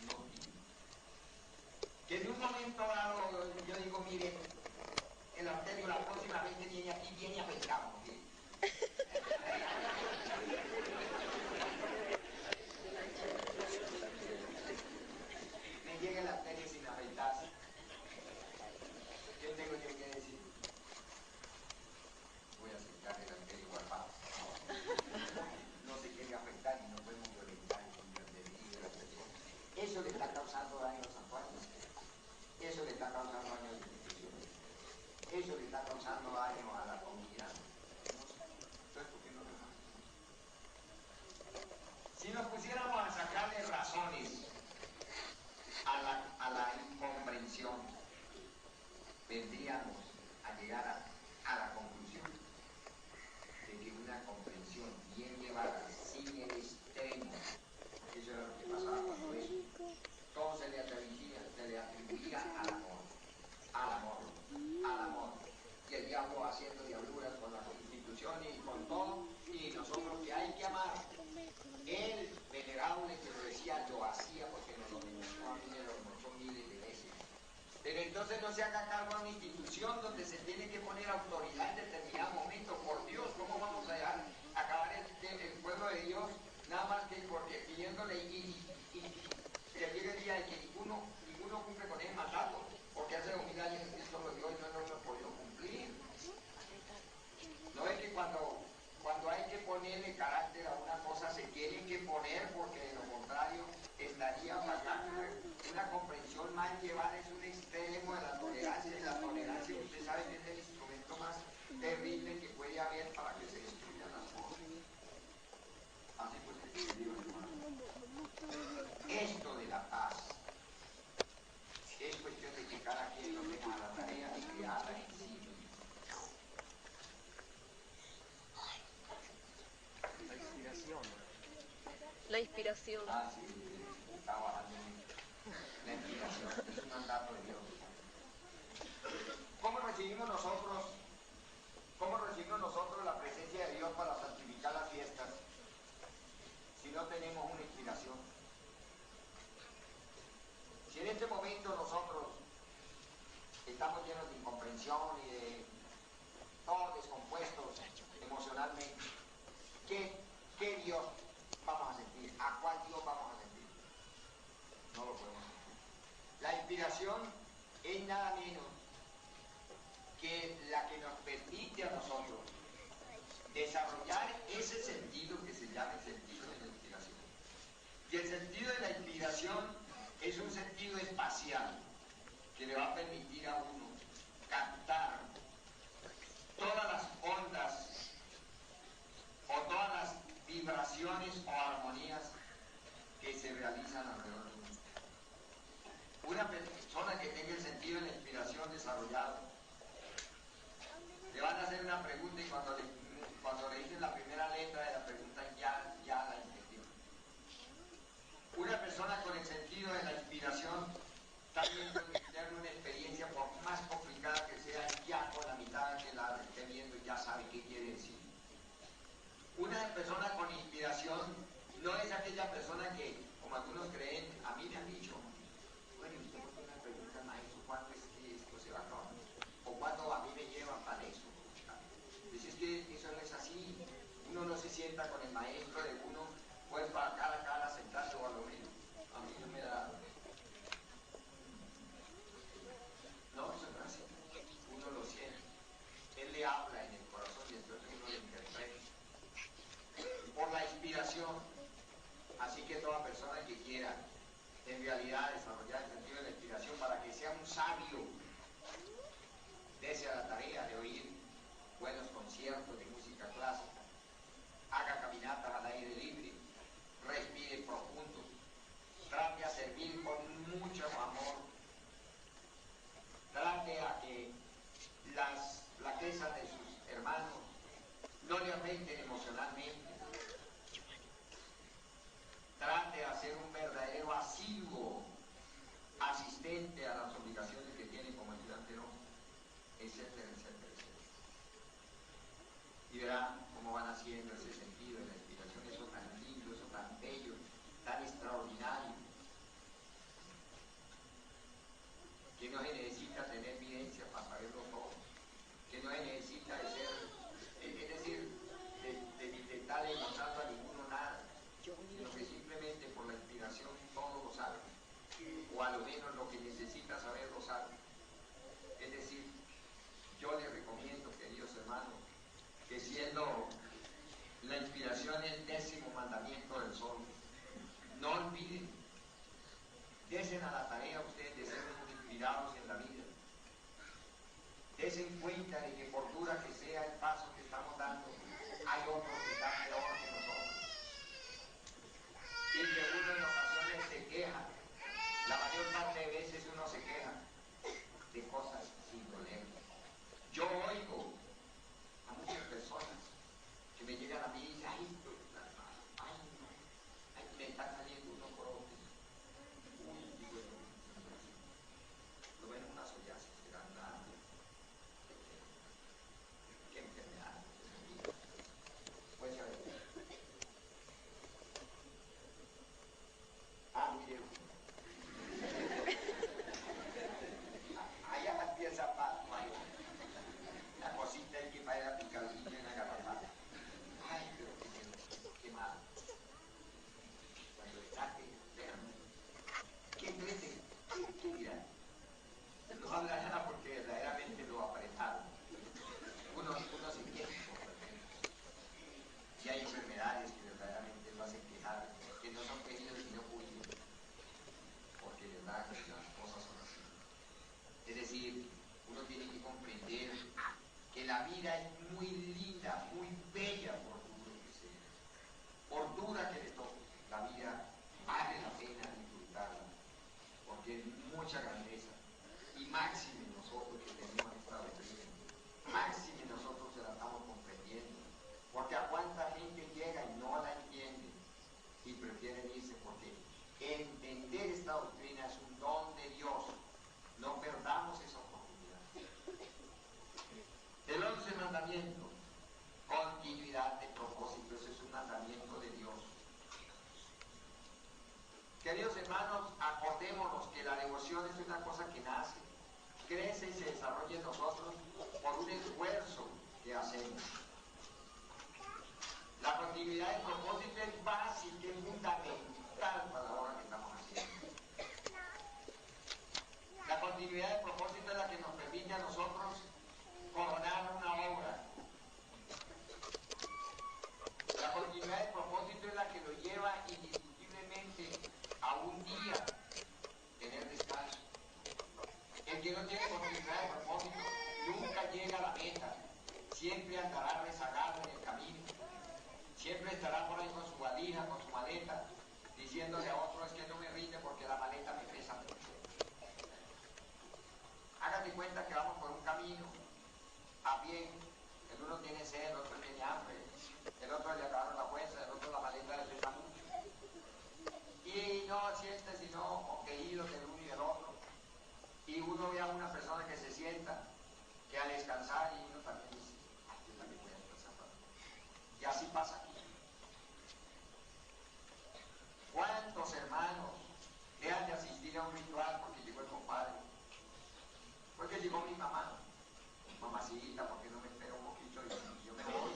Speaker 1: No tiene. Que en un momento dado yo digo, mire, el arterio la próxima vez que viene aquí viene afeitado. Me llega el arterio sin afeitarse. ¿Qué tengo yo que decir? Voy a aceptar el arterio guardado. No se quiere afeitar y no podemos violentar el de la persona. Eso le está causando daño a los santuarios. Eso le está causando daño a la institución. Eso le está causando daño a la comunidad. Entonces, ¿por qué no lo hacemos? Si nos pusiéramos a sacarle razones a la incomprensión, vendríamos a llegar a la conclusión de que una comprensión bien llevada, sin el extremo, eso era lo que pasaba cuando eso, todo se le atribuía al amor. Y el diablo haciendo diabluras con las instituciones y con todo, y nosotros que hay que amar. El venerable que lo decía lo hacía porque nos lo demostró, a mí me lo demostró miles de veces. Pero entonces no se haga cargo a una institución donde se tiene que poner autoridad en determinado momento.
Speaker 3: inspiración.
Speaker 1: Ah, sí, está bajando la inspiración, es un mandato de Dios. ¿Cómo recibimos nosotros la presencia de Dios para santificar las fiestas si no tenemos una inspiración? Si en este momento nosotros estamos llenos de incomprensión y de todos descompuestos emocionalmente, ¿qué Dios vamos a sentir? ¿A cuál Dios vamos a sentir? No lo podemos sentir. La inspiración es nada menos que la que nos permite a nosotros desarrollar ese sentido que se llama el sentido de la inspiración. Y el sentido de la inspiración es un sentido espacial que le va a permitir a uno captar todas las ondas o todas las vibraciones o armonías que se realizan alrededor de uno. Una persona que tenga el sentido de la inspiración desarrollado, le van a hacer una pregunta y cuando le dicen la primera letra de la pregunta ya la entendió. Una persona con el sentido de la inspiración está viendo en interno una experiencia, por más complicada que sea, ya con la mitad que la esté viendo ya sabe qué quiere decir. Una persona con inspiración no es aquella persona que, como algunos creen, a mí me han dicho, bueno, usted por qué me pregunta, maestro, ¿cuándo es que esto se va a acabar? O cuándo a mí me llevan para eso. Pues es que eso no es así. Uno no se sienta con el maestro de uno, pues para cara a cara sentarse o a lo menos. A mí no me da. No, eso no es así. Uno lo siente. Él le habla en el corazón y entonces uno lo interpreta. Por la inspiración. Así que toda persona que quiera en realidad desarrollar el sentido de la inspiración para que sea un sabio, dése a la tarea de oír buenos conciertos de música clásica, haga caminatas al aire libre, respire profundo, trate a servir con mucho amor, trate a que las flaquezas de sus hermanos no le afecten emocionalmente, trate a ser un verdadero asiduo asistente a las obligaciones que tiene como ayudante, no, etcétera, etcétera, etcétera. Y verán cómo van haciendo ese sentido de la inspiración, eso tan lindo, eso tan bello, tan extraordinario, que no se necesita tener evidencia para saberlo todo, que no se necesita de ser, es decir, de estar demostrando a ninguno nada, sino que simplemente por la inspiración todo lo sabe, o a lo menos lo que necesita saber lo sabe. Es decir, yo les recomiendo, queridos hermanos, que siendo la inspiración el 10º mandamiento del sol, no olviden, desen a la tarea ustedes de ser inspirados en la vida. Desen cuenta de que por dura que sea el paso que estamos dando, hay otros que están peor que nosotros. Y que uno en ocasiones se queja, la mayor parte de veces uno se queja de cosas sin doler. Yo oigo a muchas personas que me llegan a mí y dicen, ay, me están saliendo unos brotes. Uy, digo, lo ven unas ollazas, serán nada. ¿Qué enfermedad? Pues a ver. Muy bien. Allá empieza Pato, la cosita hay que vaya a picadilla en la garrafata. Ay, pero qué mal. Cuando le saque, vean, ¿quién cree? ¿Qué dirán? No habla nada porque verdaderamente lo apretaron. Uno se queja por repente. Y hay enfermedades que verdaderamente lo hacen quejar, que no son queridos sino judíos, porque de verdad que las cosas son así. Es decir, uno tiene que comprender que la vida es muy linda, muy bella, por duro que sea. Por dura que le toque, la vida vale la pena disfrutarla, porque es mucha grandeza. Y máxime nosotros que tenemos esta doctrina, máxime nosotros se la estamos comprendiendo, porque a cuánta gente llega y no la entiende y prefieren irse mandamiento, continuidad de propósito. Ese es un mandamiento de Dios. Queridos hermanos, acordémonos que la devoción es una cosa que nace, crece y se desarrolla en nosotros por un esfuerzo que hacemos. La continuidad de propósito es básica, es fundamental para la obra que estamos haciendo. La continuidad de propósito es la que nos permite a nosotros coronar una obra. La continuidad de propósito es la que lo lleva indiscutiblemente a un día tener descanso. El que no tiene continuidad de propósito nunca llega a la meta, siempre andará rezagado en el camino, siempre estará por ahí con su valija, con su maleta, diciéndole a otro: es que no me rinde porque la maleta me pesa mucho. Hágate cuenta que vamos por un camino, a pie, el uno tiene sed, el otro tiene hambre, el otro le acabaron la fuerza, el otro la maleta le pesa mucho. Y no siente sino quejidos del uno y del otro. Y uno ve a una persona que se sienta, que al descansar, y uno también dice: yo también voy a descansar. Y así pasa aquí. ¿Cuántos hermanos dejan de asistir a un ritual porque llegó el compadre? Porque llegó mi mamá. Mamacita, ¿por qué no me espera un poquito y yo me voy?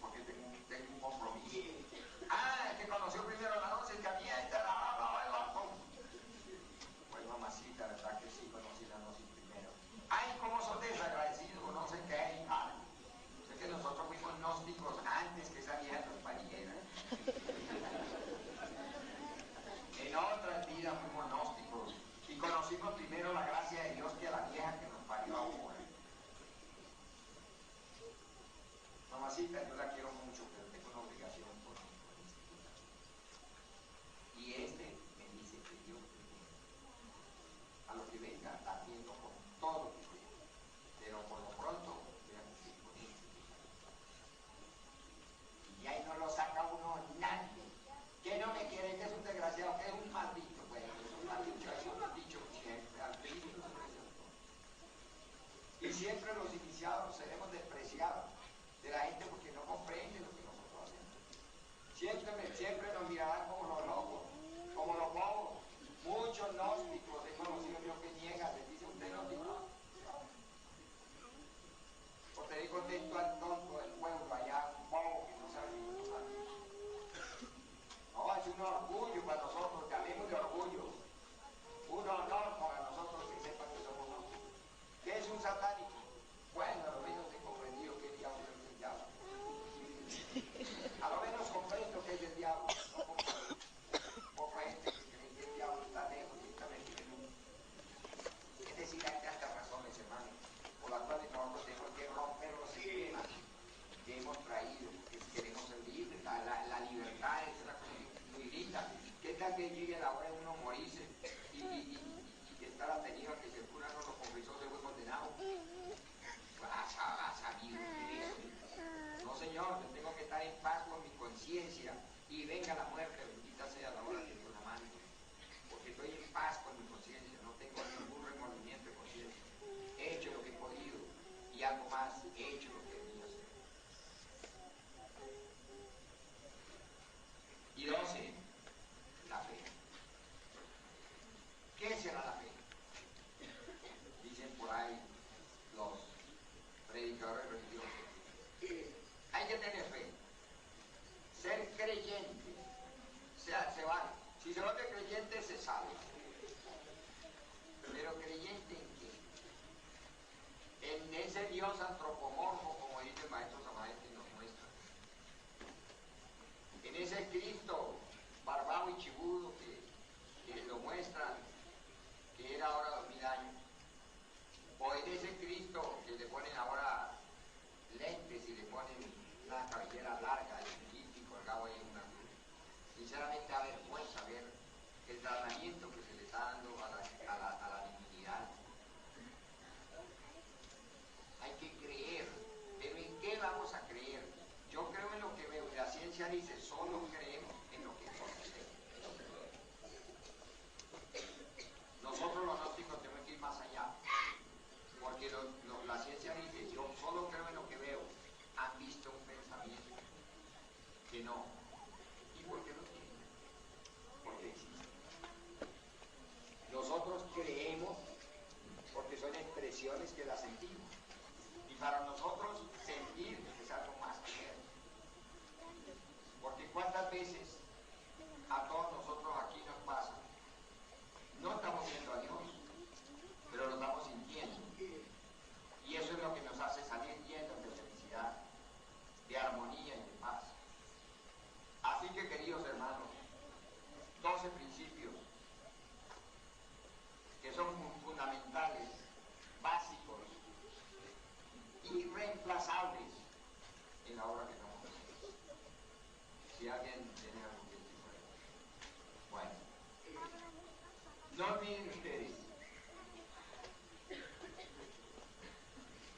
Speaker 1: Porque tengo un compromiso. Ah, es que conoció primero la noche que había esta la. Pues mamacita, ¿verdad que sí conocí la noche primero? Ay, cómo son desagradecidos, no sé qué. Sé que nosotros fuimos gnósticos antes que esa vieja nos pariera. En otras vidas fuimos gnósticos y conocimos primero la gracia de Dios que a la vieja que nos parió ahora. Mamacita, yo la quiero mucho, pero tengo una obligación por mí. Y me dice que Dios a lo que venga, atiendo con todo lo que quiera. Pero por lo pronto voy a cumplir con él. Y ahí no lo saca uno nadie. Que no me quiere, que es un desgraciado, que es un maldito. Bueno, es un maldito, eso lo han dicho siempre, al principio. Y siempre los iniciados seremos despreciados de la gente porque no comprende lo que nosotros hacemos. Siempre nos mirarán como los locos, como los bobos. Muchos gnósticos he conocido yo que niegan, les dice: usted no dice. Por tener contento al tonto del pueblo allá, un bobo que no sabe ni cómo sabe. No, es un orgullo para nosotros, que hablemos de orgullo. Un honor para nosotros que sepan que somos nosotros. ¿Qué es un satánico? Bueno, a lo menos he comprendido que el diablo es el diablo. A lo menos comprendo que es el diablo. No comprendo. Poca gente que cree que el diablo está lejos y está metido en un. Es decir, hay tantas razones, hermano, por las cuales nosotros tenemos que romper los sistemas que hemos traído, que queremos ser libres. La libertad es una cosa muy linda. ¿Qué tal que llegue la hora de uno morirse y estar atenido a que si el cura no lo confesó se fue condenado? ¿Ha sabido de eso? No, señor, yo tengo que estar en paz con mi conciencia y venga la muerte, bendita sea la hora de Dios amante, porque estoy en paz con mi conciencia, no tengo ningún remordimiento de conciencia. He hecho lo que he podido y algo más, he hecho lo que debía hacer. Y 12, la fe. ¿Qué será la fe? Dicen por ahí los predicadores religiosos: hay que tener fe, ser creyente, se vale. Si se vuelve creyente se salva. Pero ¿creyente en qué? En ese Dios antropomorfo, como dice el maestro Samael que nos muestra. En ese Cristo barbado y chibudo que lo muestran, que era ahora 2000 años. O en ese Cristo que le ponen ahora lentes y le ponen una cabellera larga y colgado ahí en una cruz. Sinceramente da vergüenza ver el tratamiento que se le está dando a la divinidad. Hay que creer, pero ¿en qué vamos a creer? Yo creo en lo que veo y la ciencia dice: solo creemos en lo que conocemos. Nosotros los gnósticos tenemos que ir más allá, porque la ciencia dice: yo solo creo en lo que veo, que no. ¿Y por qué no tiene? Porque existe. Nosotros creemos porque son expresiones que las sentimos. Y para nosotros sentir es algo más que ver. Porque cuántas veces a todos nosotros aquí nos pasa, no estamos viendo a Dios, pero lo estamos sintiendo. Y eso es lo que nos hace salir llenos de felicidad, de armonía y de paz. Así que, queridos hermanos, 12 principios que son fundamentales, básicos, irreemplazables en la obra que estamos haciendo. Si alguien tiene algo que decir por ahí. Bueno, no olviden ustedes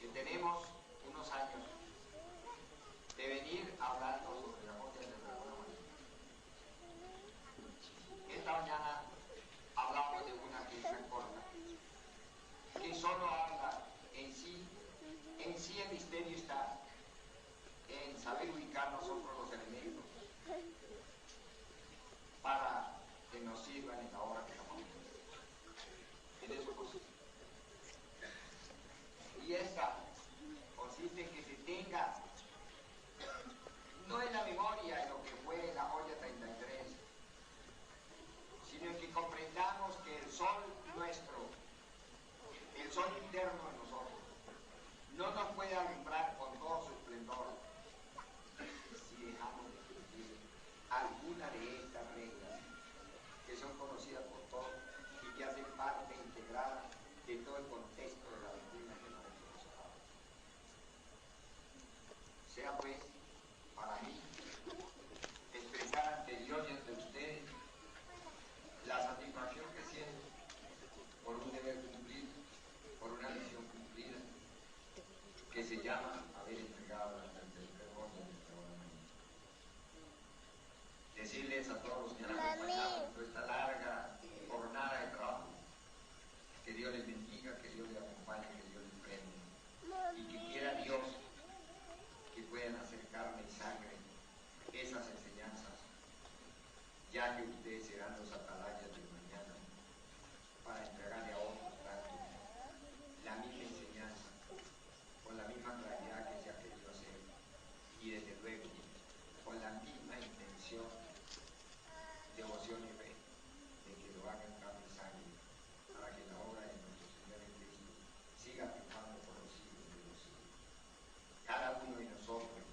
Speaker 1: que tenemos unos años de venir hablando sobre la joya del dragón amarillo. Esta mañana hablamos de una que es corta, que solo habla en sí el misterio está en saber ubicar nosotros los elementos para que nos sirvan en la obra que estamos haciendo. En eso consiste. Y esta consiste en que se tenga, no en la memoria de lo que fue la joya 33, sino en que comprendamos que el sol nuestro, el sol interno de nosotros, no nos puede alumbrar con todo su esplendor si dejamos de cumplir alguna de estas reglas que son conocidas por todos y que hacen parte integrada de todo el contexto de la doctrina que nosotros hablamos. Sea pues, para mí, expresar ante Dios y ante ustedes la satisfacción que siento por un deber cumplido, por una misión cumplida, que se llama haber entregado la tercera joya de nuestra obra. Decirles a todos los que han acompañado en esta larga jornada de trabajo, que Dios les bendiga, que Dios les acompañe, que Dios les premie, y que quiera Dios que puedan hacer carne y sangre esas enseñanzas, ya que ustedes serán los atalayas del mañana para entregarle a otros tanto la misma enseñanza, con la misma claridad que se ha querido hacer, y desde luego con la misma intención, devoción y fe, de que lo hagan carne y sangre, para que la obra de nuestro Señor en Cristo siga triunfando por los siglos de los siglos. Cada uno de nosotros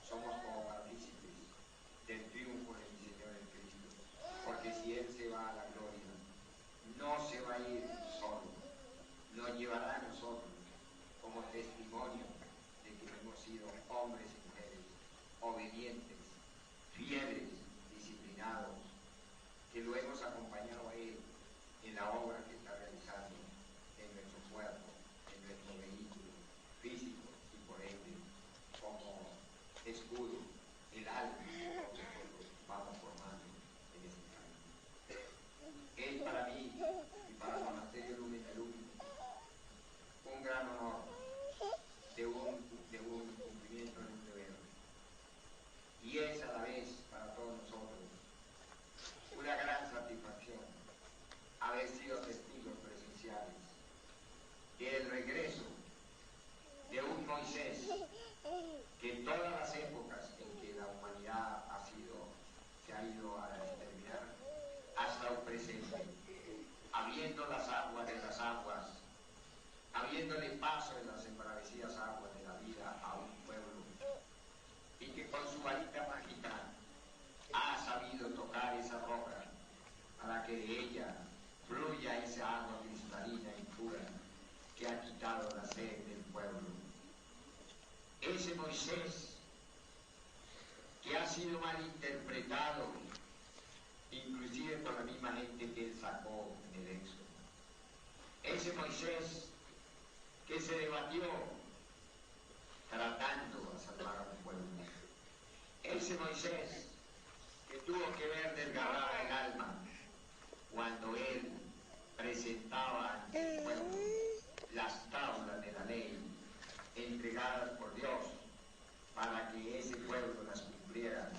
Speaker 1: somos como partícipes del triunfo de mi Señor en Cristo, porque si Él se va a la gloria, no se va a ir solo, nos llevará a nosotros como testimonio de que hemos sido hombres y mujeres obedientes, fieles, disciplinados, que lo hemos acompañado a Él en la obra que está realizando en nuestro cuerpo, en nuestro vehículo físico y por ende como escudo, el alma que nosotros vamos formando en este camino. Es para mí y para el monasterio Lumen Lumen un gran honor de un cumplimiento de un deber. Y es a la vez para todos nosotros una gran satisfacción haber sido testigos presenciales del regreso de un Moisés que en todas las épocas en que la humanidad se ha ido a exterminar, hasta el presente, habiendo las aguas de las aguas, habiéndole paso en las embravecidas aguas de la vida a un pueblo, y que con su varita mágica ha sabido tocar esa roca para que de ella fluya esa agua cristalina y pura que ha quitado la sed del pueblo. Ese Moisés que ha sido malinterpretado, inclusive por la misma gente que él sacó en el Éxodo. Ese Moisés que se debatió tratando de salvar a un pueblo. Ese Moisés que tuvo que ver desgarrada el alma cuando él presentaba ante el pueblo las tablas de la ley entregadas por Dios para que ese pueblo las cumpliera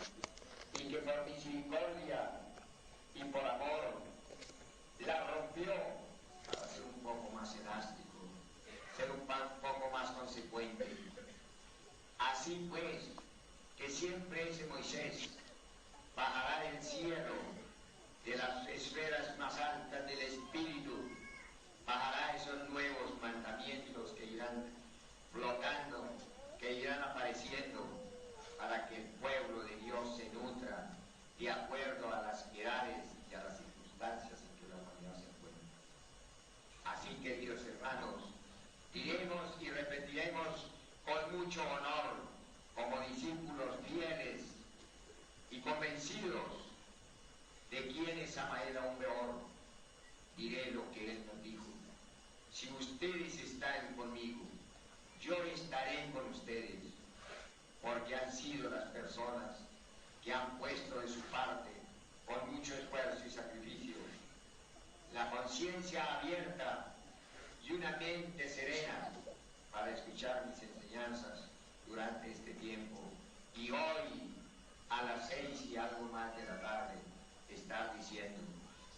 Speaker 1: Así pues, que siempre ese Moisés bajará del cielo, de las esferas más altas del Espíritu, bajará esos nuevos mandamientos que irán flotando, que irán apareciendo, para que el pueblo de Dios se nutra de acuerdo a las edades y a las circunstancias en que la humanidad se encuentra. Así, queridos hermanos, diremos y repetiremos con mucho honor, como discípulos fieles y convencidos de quién es Samael aún peor, diré lo que él nos dijo: si ustedes están conmigo, yo estaré con ustedes, porque han sido las personas que han puesto de su parte, con mucho esfuerzo y sacrificio, la conciencia abierta y una mente serena para escuchar mis enseñanzas durante este tiempo. Y hoy, a las 6 y algo más de la tarde, estar diciendo: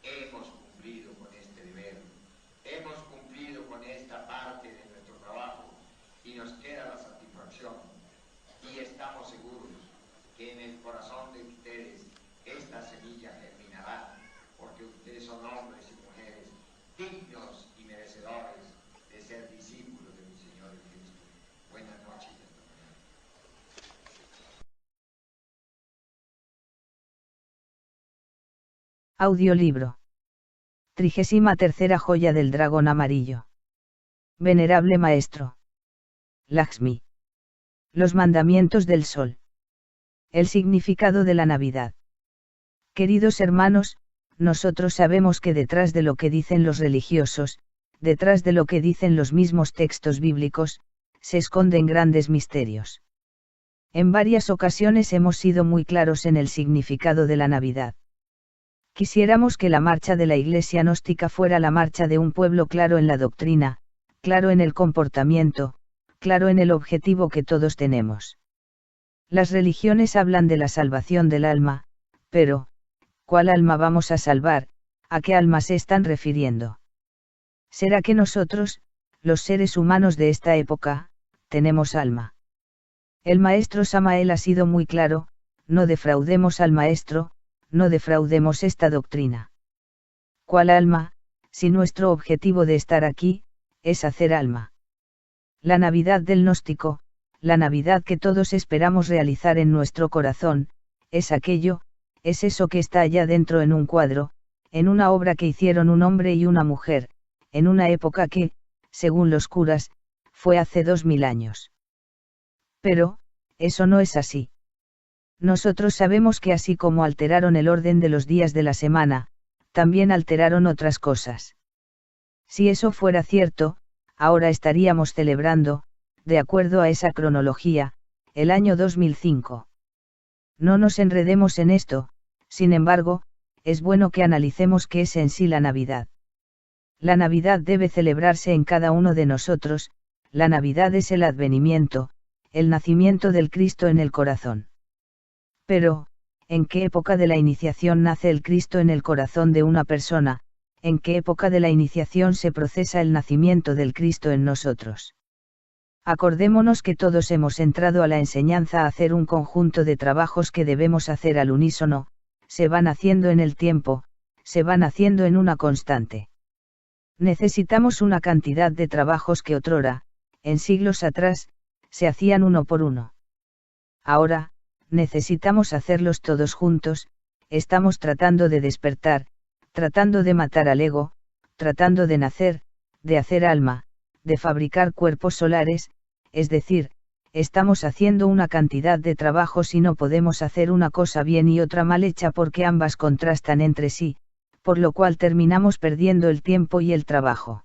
Speaker 1: hemos cumplido con este deber, hemos cumplido con esta parte de nuestro trabajo, y nos queda la satisfacción, y estamos seguros que en el corazón de ustedes esta semilla germinará, porque ustedes son hombres y mujeres dignos y merecedores de ser discípulos de mi Señor Cristo. Buenas noches.
Speaker 3: Audiolibro. 33ª joya del dragón amarillo. Venerable Maestro Lakshmi. Los mandamientos del sol. El significado de la Navidad. Queridos hermanos, nosotros sabemos que detrás de lo que dicen los religiosos, detrás de lo que dicen los mismos textos bíblicos, se esconden grandes misterios. En varias ocasiones hemos sido muy claros en el significado de la Navidad. Quisiéramos que la marcha de la Iglesia gnóstica fuera la marcha de un pueblo claro en la doctrina, claro en el comportamiento, claro en el objetivo que todos tenemos. Las religiones hablan de la salvación del alma, pero, ¿cuál alma vamos a salvar? ¿A qué alma se están refiriendo? ¿Será que nosotros, los seres humanos de esta época, tenemos alma? El maestro Samael ha sido muy claro: no defraudemos al maestro, no defraudemos esta doctrina. ¿Cuál alma, si nuestro objetivo de estar aquí, es hacer alma? La Navidad del gnóstico, la Navidad que todos esperamos realizar en nuestro corazón, es aquello, es eso que está allá dentro en un cuadro, en una obra que hicieron un hombre y una mujer, en una época que, según los curas, fue hace 2000 años. Pero, eso no es así. Nosotros sabemos que así como alteraron el orden de los días de la semana, también alteraron otras cosas. Si eso fuera cierto, ahora estaríamos celebrando, de acuerdo a esa cronología, el año 2005. No nos enredemos en esto, sin embargo, es bueno que analicemos qué es en sí la Navidad. La Navidad debe celebrarse en cada uno de nosotros. La Navidad es el advenimiento, el nacimiento del Cristo en el corazón. Pero, ¿en qué época de la iniciación nace el Cristo en el corazón de una persona? ¿En qué época de la iniciación se procesa el nacimiento del Cristo en nosotros? Acordémonos que todos hemos entrado a la enseñanza a hacer un conjunto de trabajos que debemos hacer al unísono, se van haciendo en el tiempo, se van haciendo en una constante. Necesitamos una cantidad de trabajos que otrora, en siglos atrás, se hacían uno por uno. Ahora, necesitamos hacerlos todos juntos. Estamos tratando de despertar, tratando de matar al ego, tratando de nacer, de hacer alma, de fabricar cuerpos solares, es decir, estamos haciendo una cantidad de trabajos y no podemos hacer una cosa bien y otra mal hecha porque ambas contrastan entre sí, por lo cual terminamos perdiendo el tiempo y el trabajo.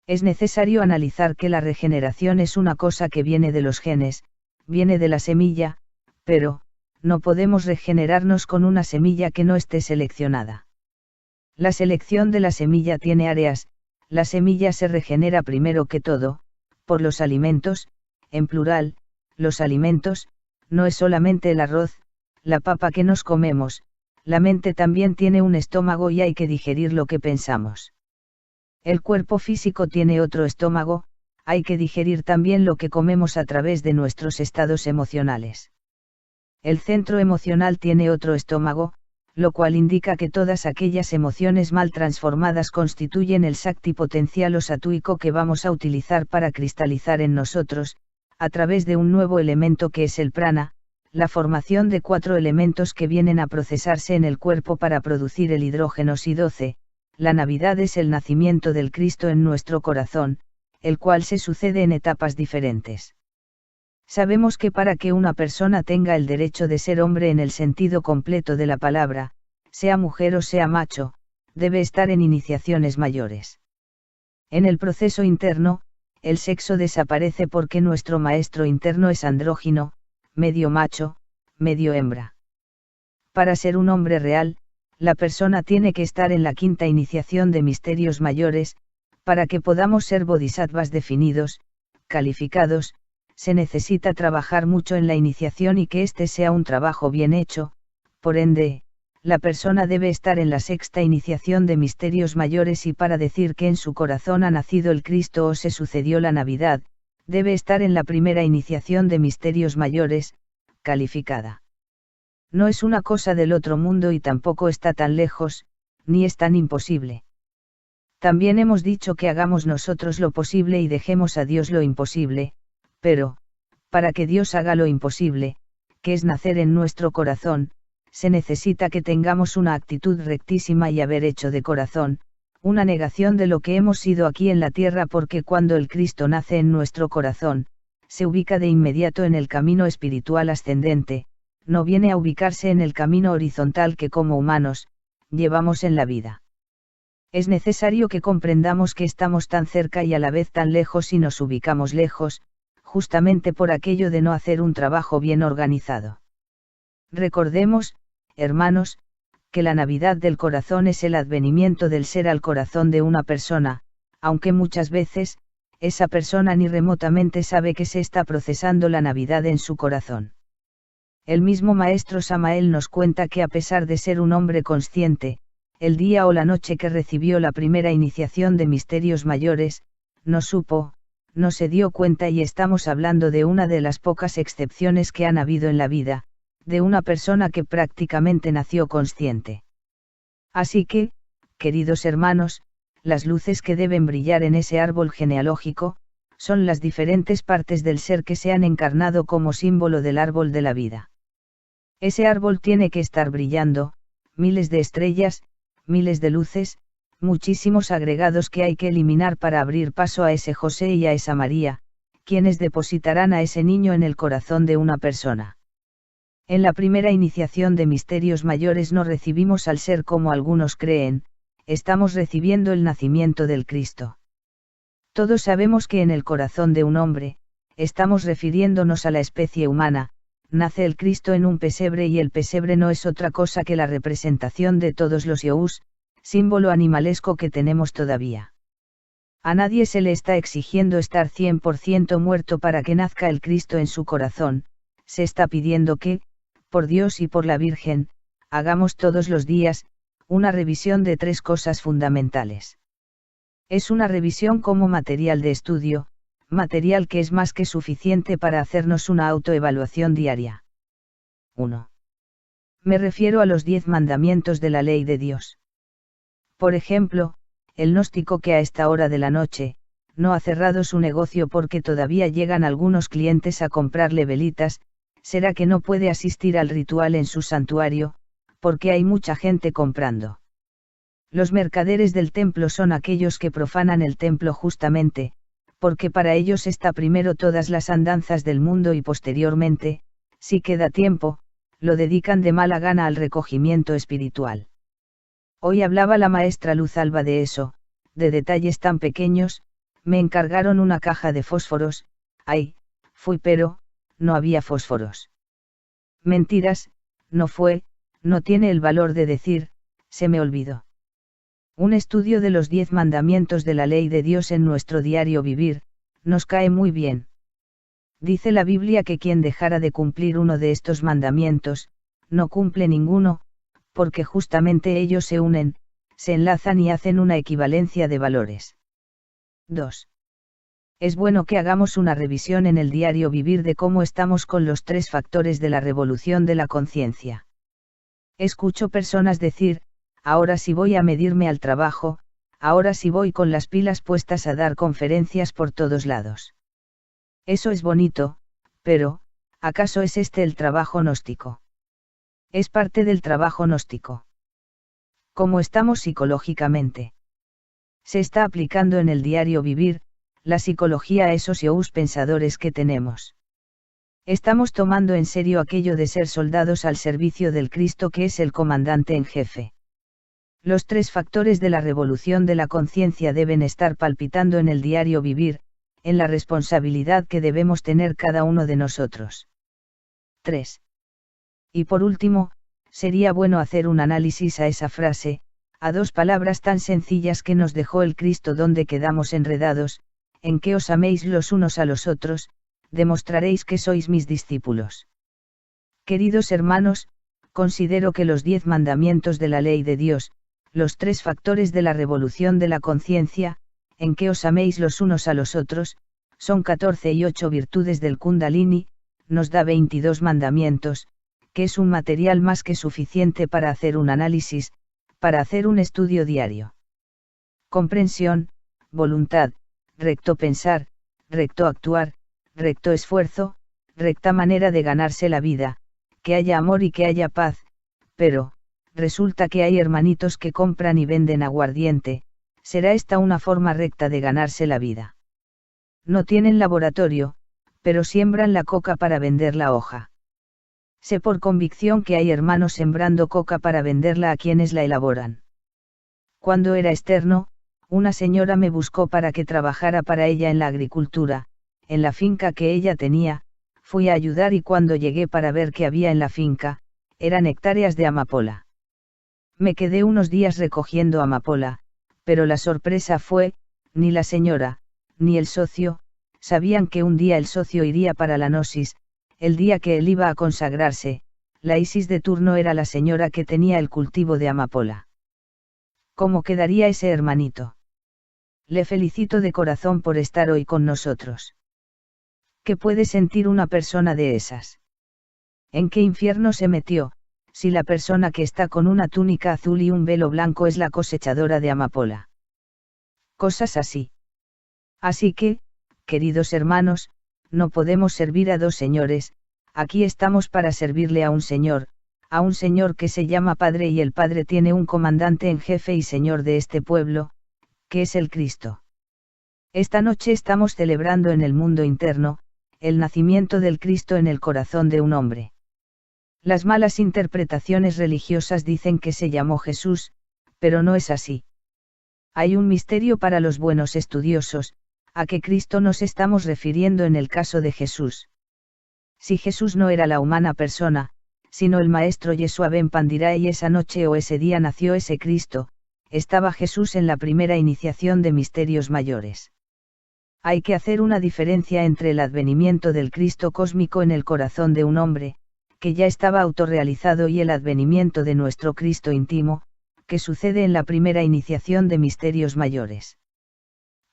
Speaker 3: Es necesario analizar que la regeneración es una cosa que viene de los genes, viene de la semilla, pero, no podemos regenerarnos con una semilla que no esté seleccionada. La selección de la semilla tiene áreas. La semilla se regenera primero que todo, por los alimentos, en plural, los alimentos, no es solamente el arroz, la papa que nos comemos, la mente también tiene un estómago y hay que digerir lo que pensamos. El cuerpo físico tiene otro estómago, hay que digerir también lo que comemos a través de nuestros estados emocionales. El centro emocional tiene otro estómago, lo cual indica que todas aquellas emociones mal transformadas constituyen el Shakti potencial o satúico que vamos a utilizar para cristalizar en nosotros, a través de un nuevo elemento que es el prana, la formación de 4 elementos que vienen a procesarse en el cuerpo para producir el hidrógeno Si-12. La Navidad es el nacimiento del Cristo en nuestro corazón, el cual se sucede en etapas diferentes. Sabemos que para que una persona tenga el derecho de ser hombre en el sentido completo de la palabra, sea mujer o sea macho, debe estar en iniciaciones mayores. En el proceso interno, el sexo desaparece porque nuestro maestro interno es andrógino, medio macho, medio hembra. Para ser un hombre real, la persona tiene que estar en la 5ª iniciación de misterios mayores, para que podamos ser bodhisattvas definidos, calificados, se necesita trabajar mucho en la iniciación y que este sea un trabajo bien hecho, por ende, la persona debe estar en la 6ª iniciación de misterios mayores y para decir que en su corazón ha nacido el Cristo o se sucedió la Navidad, debe estar en la 1ª iniciación de misterios mayores, calificada. No es una cosa del otro mundo y tampoco está tan lejos, ni es tan imposible. También hemos dicho que hagamos nosotros lo posible y dejemos a Dios lo imposible, pero, para que Dios haga lo imposible, que es nacer en nuestro corazón, se necesita que tengamos una actitud rectísima y haber hecho de corazón, una negación de lo que hemos sido aquí en la tierra porque cuando el Cristo nace en nuestro corazón, se ubica de inmediato en el camino espiritual ascendente, no viene a ubicarse en el camino horizontal que como humanos, llevamos en la vida. Es necesario que comprendamos que estamos tan cerca y a la vez tan lejos y nos ubicamos lejos, justamente por aquello de no hacer un trabajo bien organizado. Recordemos, hermanos, que la Navidad del corazón es el advenimiento del ser al corazón de una persona, aunque muchas veces, esa persona ni remotamente sabe que se está procesando la Navidad en su corazón. El mismo maestro Samael nos cuenta que a pesar de ser un hombre consciente, el día o la noche que recibió la primera iniciación de misterios mayores, no supo, no se dio cuenta y estamos hablando de una de las pocas excepciones que han habido en la vida, de una persona que prácticamente nació consciente. Así que, queridos hermanos, las luces que deben brillar en ese árbol genealógico, son las diferentes partes del ser que se han encarnado como símbolo del árbol de la vida. Ese árbol tiene que estar brillando, miles de estrellas, miles de luces, muchísimos agregados que hay que eliminar para abrir paso a ese José y a esa María, quienes depositarán a ese niño en el corazón de una persona. En la primera iniciación de misterios mayores no recibimos al ser como algunos creen, estamos recibiendo el nacimiento del Cristo. Todos sabemos que en el corazón de un hombre, estamos refiriéndonos a la especie humana, nace el Cristo en un pesebre y el pesebre no es otra cosa que la representación de todos los yous, símbolo animalesco que tenemos todavía. A nadie se le está exigiendo estar 100% muerto para que nazca el Cristo en su corazón, se está pidiendo que, por Dios y por la Virgen, hagamos todos los días, una revisión de 3 cosas fundamentales. Es una revisión como material de estudio, material que es más que suficiente para hacernos una autoevaluación diaria. 1. Me refiero a los 10 mandamientos de la ley de Dios. Por ejemplo, el gnóstico que a esta hora de la noche, no ha cerrado su negocio porque todavía llegan algunos clientes a comprarle velitas, será que no puede asistir al ritual en su santuario, porque hay mucha gente comprando. Los mercaderes del templo son aquellos que profanan el templo justamente, porque para ellos está primero todas las andanzas del mundo y posteriormente, si queda tiempo, lo dedican de mala gana al recogimiento espiritual. Hoy hablaba la maestra Luz Alba de eso, de detalles tan pequeños, me encargaron una caja de fósforos, ay, fui pero, no había fósforos. Mentiras, no fue, no tiene el valor de decir, se me olvidó. Un estudio de los 10 mandamientos de la ley de Dios en nuestro diario vivir, nos cae muy bien. Dice la Biblia que quien dejara de cumplir uno de estos mandamientos, no cumple ninguno, porque justamente ellos se unen, se enlazan y hacen una equivalencia de valores. 2. Es bueno que hagamos una revisión en el diario vivir de cómo estamos con los 3 factores de la revolución de la conciencia. Escucho personas decir, ahora sí voy a medirme al trabajo, ahora sí voy con las pilas puestas a dar conferencias por todos lados. Eso es bonito, pero, ¿acaso es este el trabajo gnóstico? Es parte del trabajo gnóstico. ¿Cómo estamos psicológicamente? Se está aplicando en el diario vivir, la psicología a esos yous pensadores que tenemos. Estamos tomando en serio aquello de ser soldados al servicio del Cristo que es el comandante en jefe. Los 3 factores de la revolución de la conciencia deben estar palpitando en el diario vivir, en la responsabilidad que debemos tener cada uno de nosotros. 3. Y por último, sería bueno hacer un análisis a esa frase, a 2 palabras tan sencillas que nos dejó el Cristo donde quedamos enredados, en que os améis los unos a los otros, demostraréis que sois mis discípulos. Queridos hermanos, considero que los 10 mandamientos de la ley de Dios, los 3 factores de la revolución de la conciencia, en que os améis los unos a los otros, son 14 y 8 virtudes del Kundalini, nos da 22 mandamientos, que es un material más que suficiente para hacer un análisis, para hacer un estudio diario. Comprensión, voluntad, recto pensar, recto actuar, recto esfuerzo, recta manera de ganarse la vida, que haya amor y que haya paz, pero, resulta que hay hermanitos que compran y venden aguardiente, ¿será esta una forma recta de ganarse la vida? No tienen laboratorio, pero siembran la coca para vender la hoja. Sé por convicción que hay hermanos sembrando coca para venderla a quienes la elaboran. Cuando era externo, una señora me buscó para que trabajara para ella en la agricultura, en la finca que ella tenía, fui a ayudar y cuando llegué para ver qué había en la finca, eran hectáreas de amapola. Me quedé unos días recogiendo amapola, pero la sorpresa fue, ni la señora, ni el socio, sabían que un día el socio iría para la gnosis, el día que él iba a consagrarse, la Isis de turno era la señora que tenía el cultivo de amapola. ¿Cómo quedaría ese hermanito? Le felicito de corazón por estar hoy con nosotros. ¿Qué puede sentir una persona de esas? ¿En qué infierno se metió, si la persona que está con una túnica azul y un velo blanco es la cosechadora de amapola? Cosas así. Así que, queridos hermanos, no podemos servir a 2 señores, aquí estamos para servirle a un señor que se llama Padre y el Padre tiene un comandante en jefe y señor de este pueblo, que es el Cristo. Esta noche estamos celebrando en el mundo interno, el nacimiento del Cristo en el corazón de un hombre. Las malas interpretaciones religiosas dicen que se llamó Jesús, pero no es así. Hay un misterio para los buenos estudiosos, ¿a qué Cristo nos estamos refiriendo en el caso de Jesús? Si Jesús no era la humana persona, sino el Maestro Yeshua ben Pandirai y esa noche o ese día nació ese Cristo, estaba Jesús en la primera iniciación de misterios mayores. Hay que hacer una diferencia entre el advenimiento del Cristo cósmico en el corazón de un hombre, que ya estaba autorrealizado y el advenimiento de nuestro Cristo íntimo, que sucede en la primera iniciación de misterios mayores.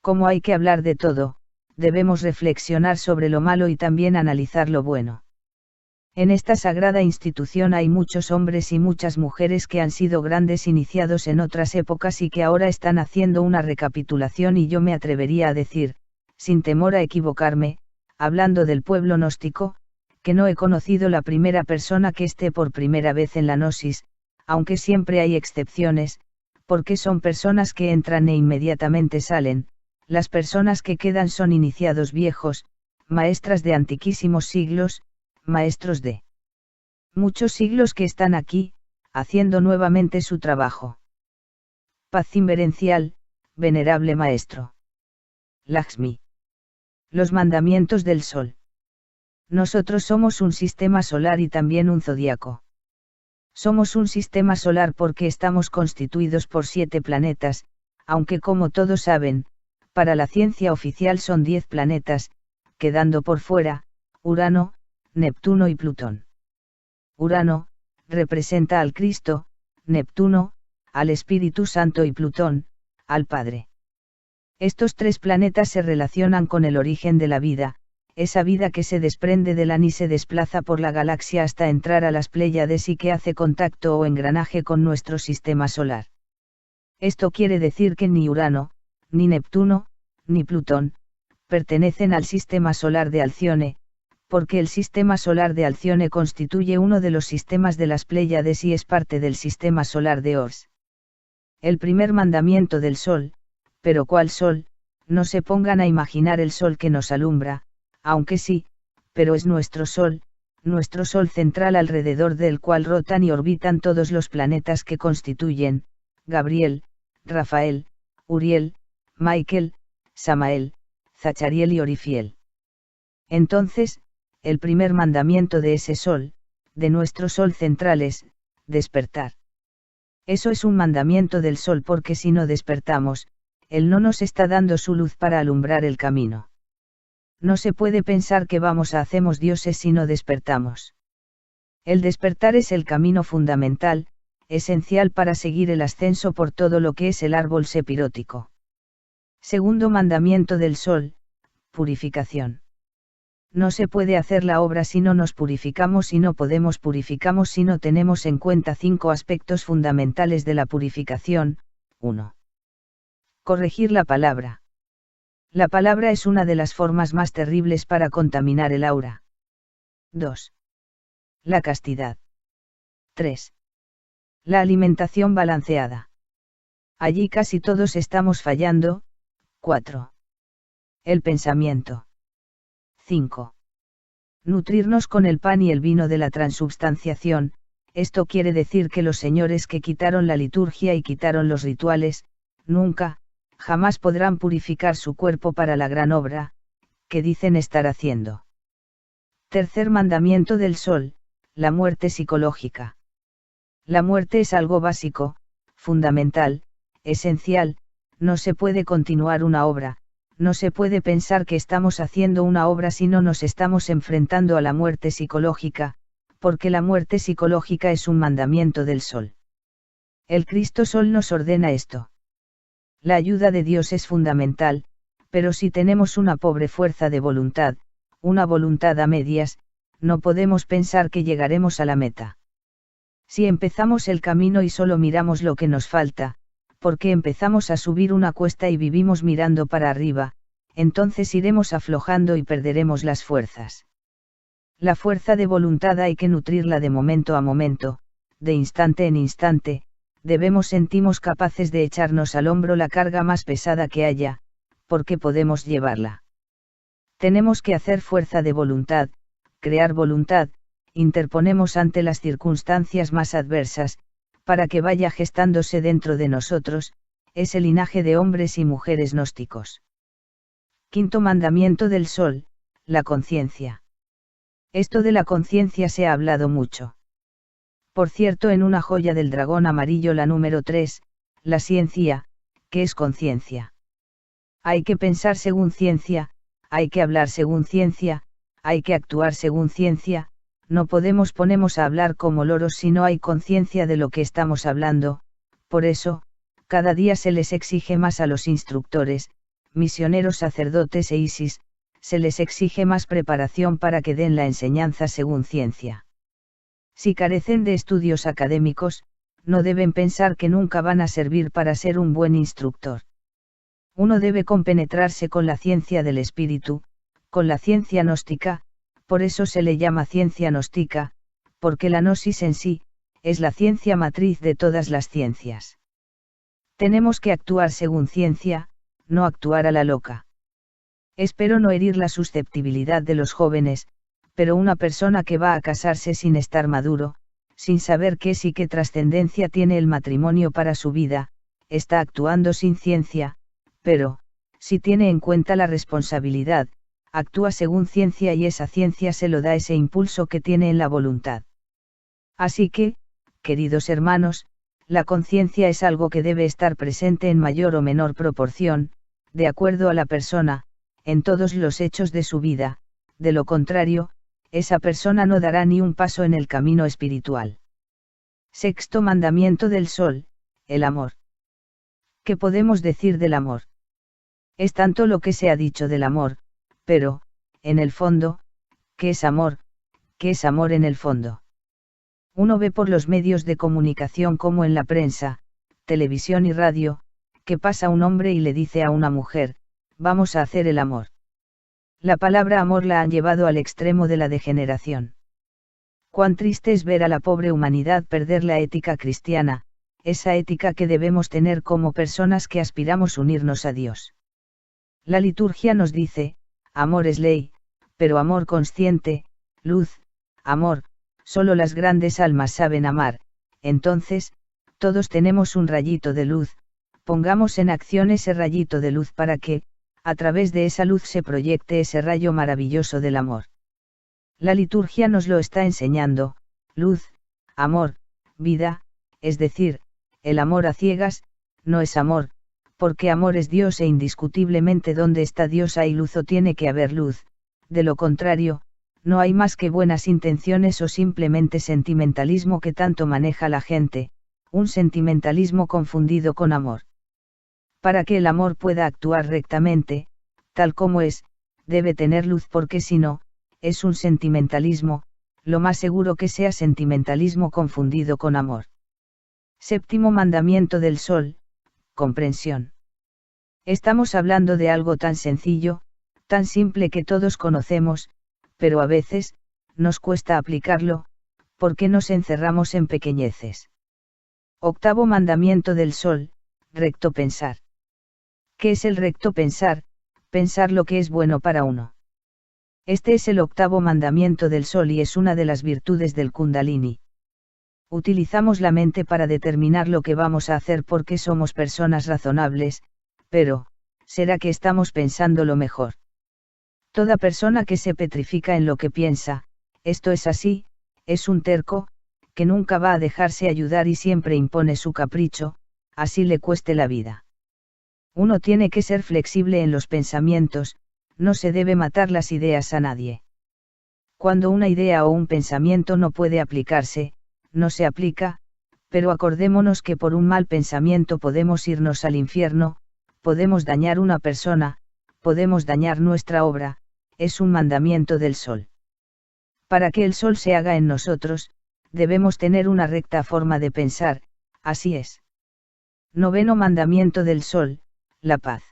Speaker 3: Como hay que hablar de todo, debemos reflexionar sobre lo malo y también analizar lo bueno. En esta sagrada institución hay muchos hombres y muchas mujeres que han sido grandes iniciados en otras épocas y que ahora están haciendo una recapitulación y yo me atrevería a decir, sin temor a equivocarme, hablando del pueblo gnóstico, que no he conocido la primera persona que esté por primera vez en la gnosis, aunque siempre hay excepciones, porque son personas que entran e inmediatamente salen, las personas que quedan son iniciados viejos, maestras de antiquísimos siglos, maestros de muchos siglos que están aquí, haciendo nuevamente su trabajo. Paz inverencial, venerable maestro. Lakshmi. Los mandamientos del sol. Nosotros somos un sistema solar y también un zodiaco. Somos un sistema solar porque estamos constituidos por 7 planetas, aunque como todos saben, para la ciencia oficial son 10 planetas, quedando por fuera, Urano, Neptuno y Plutón. Urano, representa al Cristo, Neptuno, al Espíritu Santo y Plutón, al Padre. Estos tres planetas se relacionan con el origen de la vida, esa vida que se desprende del An y se desplaza por la galaxia hasta entrar a las Pléyades y que hace contacto o engranaje con nuestro sistema solar. Esto quiere decir que ni Urano, ni Neptuno, ni Plutón, pertenecen al sistema solar de Alcione, porque el sistema solar de Alcione constituye uno de los sistemas de las Pléyades y es parte del sistema solar de Ors. El primer mandamiento del Sol, pero ¿cuál Sol? No se pongan a imaginar el Sol que nos alumbra, aunque sí, pero es nuestro Sol central alrededor del cual rotan y orbitan todos los planetas que constituyen, Gabriel, Rafael, Uriel, Michael, Samael, Zachariel y Orifiel. Entonces, el primer mandamiento de ese Sol, de nuestro Sol central es, despertar. Eso es un mandamiento del Sol porque si no despertamos, Él no nos está dando su luz para alumbrar el camino. No se puede pensar que hacemos dioses si no despertamos. El despertar es el camino fundamental, esencial para seguir el ascenso por todo lo que es el árbol sepirótico. Segundo mandamiento del Sol, purificación. No se puede hacer la obra si no nos purificamos y no podemos purificamos si no tenemos en cuenta 5 aspectos fundamentales de la purificación. 1. Corregir la palabra. La palabra es una de las formas más terribles para contaminar el aura. 2. La castidad. 3. La alimentación balanceada. Allí casi todos estamos fallando. 4. El pensamiento. 5. Nutrirnos con el pan y el vino de la transubstanciación. Esto quiere decir que los señores que quitaron la liturgia y quitaron los rituales, nunca, jamás podrán purificar su cuerpo para la gran obra, que dicen estar haciendo. Tercer mandamiento del Sol, la muerte psicológica. La muerte es algo básico, fundamental, esencial, no se puede continuar una obra, no se puede pensar que estamos haciendo una obra si no nos estamos enfrentando a la muerte psicológica, porque la muerte psicológica es un mandamiento del Sol. El Cristo Sol nos ordena esto. La ayuda de Dios es fundamental, pero si tenemos una pobre fuerza de voluntad, una voluntad a medias, no podemos pensar que llegaremos a la meta. Si empezamos el camino y solo miramos lo que nos falta, porque empezamos a subir una cuesta y vivimos mirando para arriba, entonces iremos aflojando y perderemos las fuerzas. La fuerza de voluntad hay que nutrirla de momento a momento, de instante en instante, sentimos capaces de echarnos al hombro la carga más pesada que haya, porque podemos llevarla. Tenemos que hacer fuerza de voluntad, crear voluntad, interponemos ante las circunstancias más adversas, para que vaya gestándose dentro de nosotros, ese linaje de hombres y mujeres gnósticos. Quinto mandamiento del Sol, la conciencia. Esto de la conciencia se ha hablado mucho. Por cierto, en una joya del dragón amarillo, la número 3, la ciencia, ¿qué es conciencia? Hay que pensar según ciencia, hay que hablar según ciencia, hay que actuar según ciencia, no ponemos a hablar como loros si no hay conciencia de lo que estamos hablando, por eso, cada día se les exige más a los instructores, misioneros, sacerdotes e ISIS, se les exige más preparación para que den la enseñanza según ciencia. Si carecen de estudios académicos, no deben pensar que nunca van a servir para ser un buen instructor. Uno debe compenetrarse con la ciencia del espíritu, con la ciencia gnóstica, por eso se le llama ciencia gnóstica, porque la gnosis en sí, es la ciencia matriz de todas las ciencias. Tenemos que actuar según ciencia, no actuar a la loca. Espero no herir la susceptibilidad de los jóvenes, pero una persona que va a casarse sin estar maduro, sin saber qué es y qué trascendencia tiene el matrimonio para su vida, está actuando sin ciencia, pero, si tiene en cuenta la responsabilidad, actúa según ciencia y esa ciencia se lo da ese impulso que tiene en la voluntad. Así que, queridos hermanos, la conciencia es algo que debe estar presente en mayor o menor proporción, de acuerdo a la persona, en todos los hechos de su vida, de lo contrario, esa persona no dará ni un paso en el camino espiritual. Sexto mandamiento del Sol, el amor. ¿Qué podemos decir del amor? Es tanto lo que se ha dicho del amor, pero, en el fondo, ¿qué es amor? ¿Qué es amor en el fondo? Uno ve por los medios de comunicación como en la prensa, televisión y radio, que pasa un hombre y le dice a una mujer, vamos a hacer el amor. La palabra amor la han llevado al extremo de la degeneración. Cuán triste es ver a la pobre humanidad perder la ética cristiana, esa ética que debemos tener como personas que aspiramos unirnos a Dios. La liturgia nos dice, amor es ley, pero amor consciente, luz, amor, solo las grandes almas saben amar, entonces, todos tenemos un rayito de luz, pongamos en acción ese rayito de luz para que, a través de esa luz se proyecte ese rayo maravilloso del amor. La liturgia nos lo está enseñando, luz, amor, vida, es decir, el amor a ciegas, no es amor, porque amor es Dios e indiscutiblemente donde está Dios hay luz o tiene que haber luz, de lo contrario, no hay más que buenas intenciones o simplemente sentimentalismo que tanto maneja la gente, un sentimentalismo confundido con amor. Para que el amor pueda actuar rectamente, tal como es, debe tener luz porque si no, es un sentimentalismo, lo más seguro que sea sentimentalismo confundido con amor. Séptimo mandamiento del sol, comprensión. Estamos hablando de algo tan sencillo, tan simple que todos conocemos, pero a veces, nos cuesta aplicarlo, porque nos encerramos en pequeñeces. Octavo mandamiento del sol, recto pensar. ¿Qué es el recto pensar? Pensar lo que es bueno para uno. Este es el octavo mandamiento del sol y es una de las virtudes del Kundalini. Utilizamos la mente para determinar lo que vamos a hacer porque somos personas razonables, pero, ¿será que estamos pensando lo mejor? Toda persona que se petrifica en lo que piensa, esto es así, es un terco, que nunca va a dejarse ayudar y siempre impone su capricho, así le cueste la vida. Uno tiene que ser flexible en los pensamientos, no se debe matar las ideas a nadie. Cuando una idea o un pensamiento no puede aplicarse, no se aplica, pero acordémonos que por un mal pensamiento podemos irnos al infierno, podemos dañar una persona, podemos dañar nuestra obra, es un mandamiento del sol. Para que el sol se haga en nosotros, debemos tener una recta forma de pensar, así es. Noveno mandamiento del sol, la paz.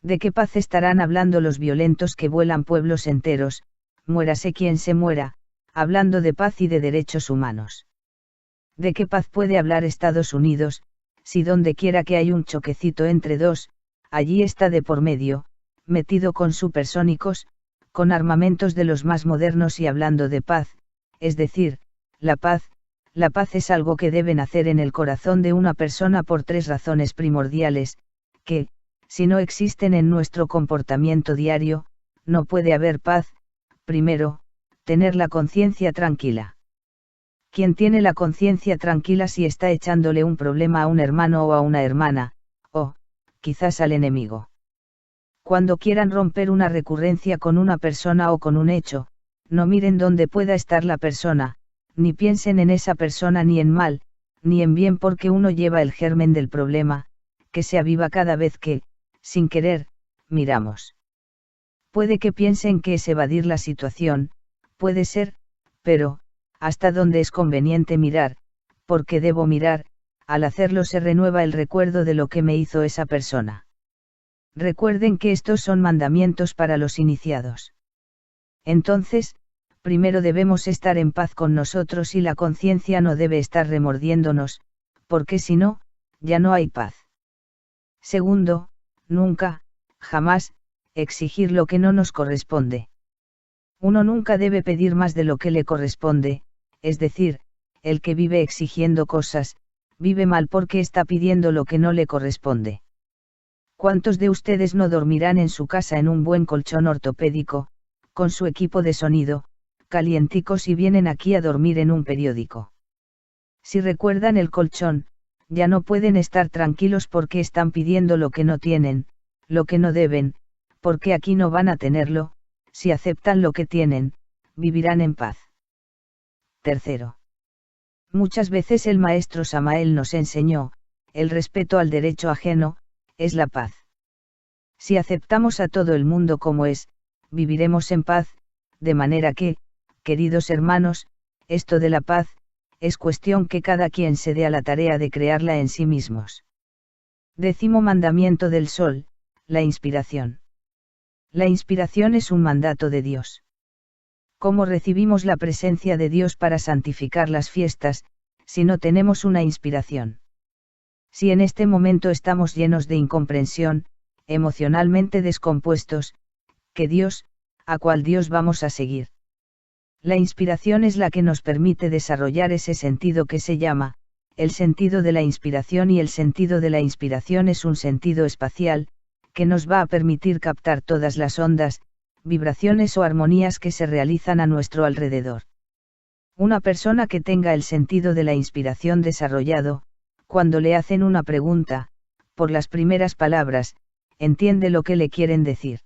Speaker 3: ¿De qué paz estarán hablando los violentos que vuelan pueblos enteros, muérase quien se muera, hablando de paz y de derechos humanos? ¿De qué paz puede hablar Estados Unidos, si donde quiera que hay un choquecito entre dos, allí está de por medio, metido con supersónicos, con armamentos de los más modernos y hablando de paz, es decir, la paz es algo que debe nacer en el corazón de una persona por tres razones primordiales, que, si no existen en nuestro comportamiento diario, no puede haber paz. Primero, tener la conciencia tranquila. ¿Quién tiene la conciencia tranquila si está echándole un problema a un hermano o a una hermana, o, quizás al enemigo? Cuando quieran romper una recurrencia con una persona o con un hecho, no miren dónde pueda estar la persona, ni piensen en esa persona ni en mal, ni en bien porque uno lleva el germen del problema, que se aviva cada vez que, sin querer, miramos. Puede que piensen que es evadir la situación, puede ser, pero, hasta dónde es conveniente mirar, porque debo mirar, al hacerlo se renueva el recuerdo de lo que me hizo esa persona. Recuerden que estos son mandamientos para los iniciados. Entonces, primero debemos estar en paz con nosotros y la conciencia no debe estar remordiéndonos, porque si no, ya no hay paz. Segundo, nunca, jamás, exigir lo que no nos corresponde. Uno nunca debe pedir más de lo que le corresponde, es decir, el que vive exigiendo cosas, vive mal porque está pidiendo lo que no le corresponde. ¿Cuántos de ustedes no dormirán en su casa en un buen colchón ortopédico, con su equipo de sonido, calienticos y vienen aquí a dormir en un periódico? Si recuerdan el colchón, ya no pueden estar tranquilos porque están pidiendo lo que no tienen, lo que no deben, porque aquí no van a tenerlo, si aceptan lo que tienen, vivirán en paz. Tercero. Muchas veces el maestro Samael nos enseñó, el respeto al derecho ajeno, es la paz. Si aceptamos a todo el mundo como es, viviremos en paz, de manera que, queridos hermanos, esto de la paz, es cuestión que cada quien se dé a la tarea de crearla en sí mismos. 10º mandamiento del Sol, la inspiración. La inspiración es un mandato de Dios. ¿Cómo recibimos la presencia de Dios para santificar las fiestas, si no tenemos una inspiración? Si en este momento estamos llenos de incomprensión, emocionalmente descompuestos, ¿qué Dios, a cuál Dios vamos a seguir? La inspiración es la que nos permite desarrollar ese sentido que se llama, el sentido de la inspiración, y el sentido de la inspiración es un sentido espacial, que nos va a permitir captar todas las ondas, vibraciones o armonías que se realizan a nuestro alrededor. Una persona que tenga el sentido de la inspiración desarrollado, cuando le hacen una pregunta, por las primeras palabras, entiende lo que le quieren decir.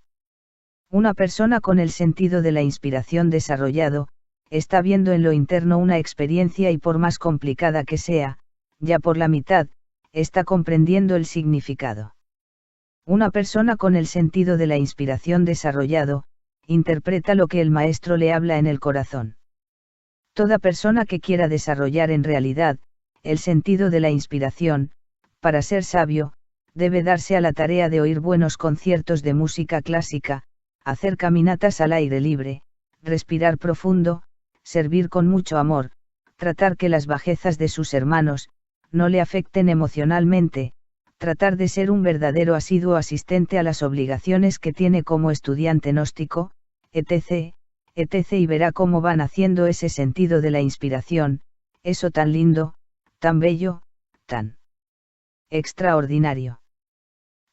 Speaker 3: Una persona con el sentido de la inspiración desarrollado, está viendo en lo interno una experiencia y por más complicada que sea, ya por la mitad, está comprendiendo el significado. Una persona con el sentido de la inspiración desarrollado, interpreta lo que el maestro le habla en el corazón. Toda persona que quiera desarrollar en realidad, el sentido de la inspiración, para ser sabio, debe darse a la tarea de oír buenos conciertos de música clásica, hacer caminatas al aire libre, respirar profundo, servir con mucho amor, tratar que las bajezas de sus hermanos, no le afecten emocionalmente, tratar de ser un verdadero asiduo asistente a las obligaciones que tiene como estudiante gnóstico, etc., etc. Y verá cómo van haciendo ese sentido de la inspiración, eso tan lindo, tan bello, tan extraordinario.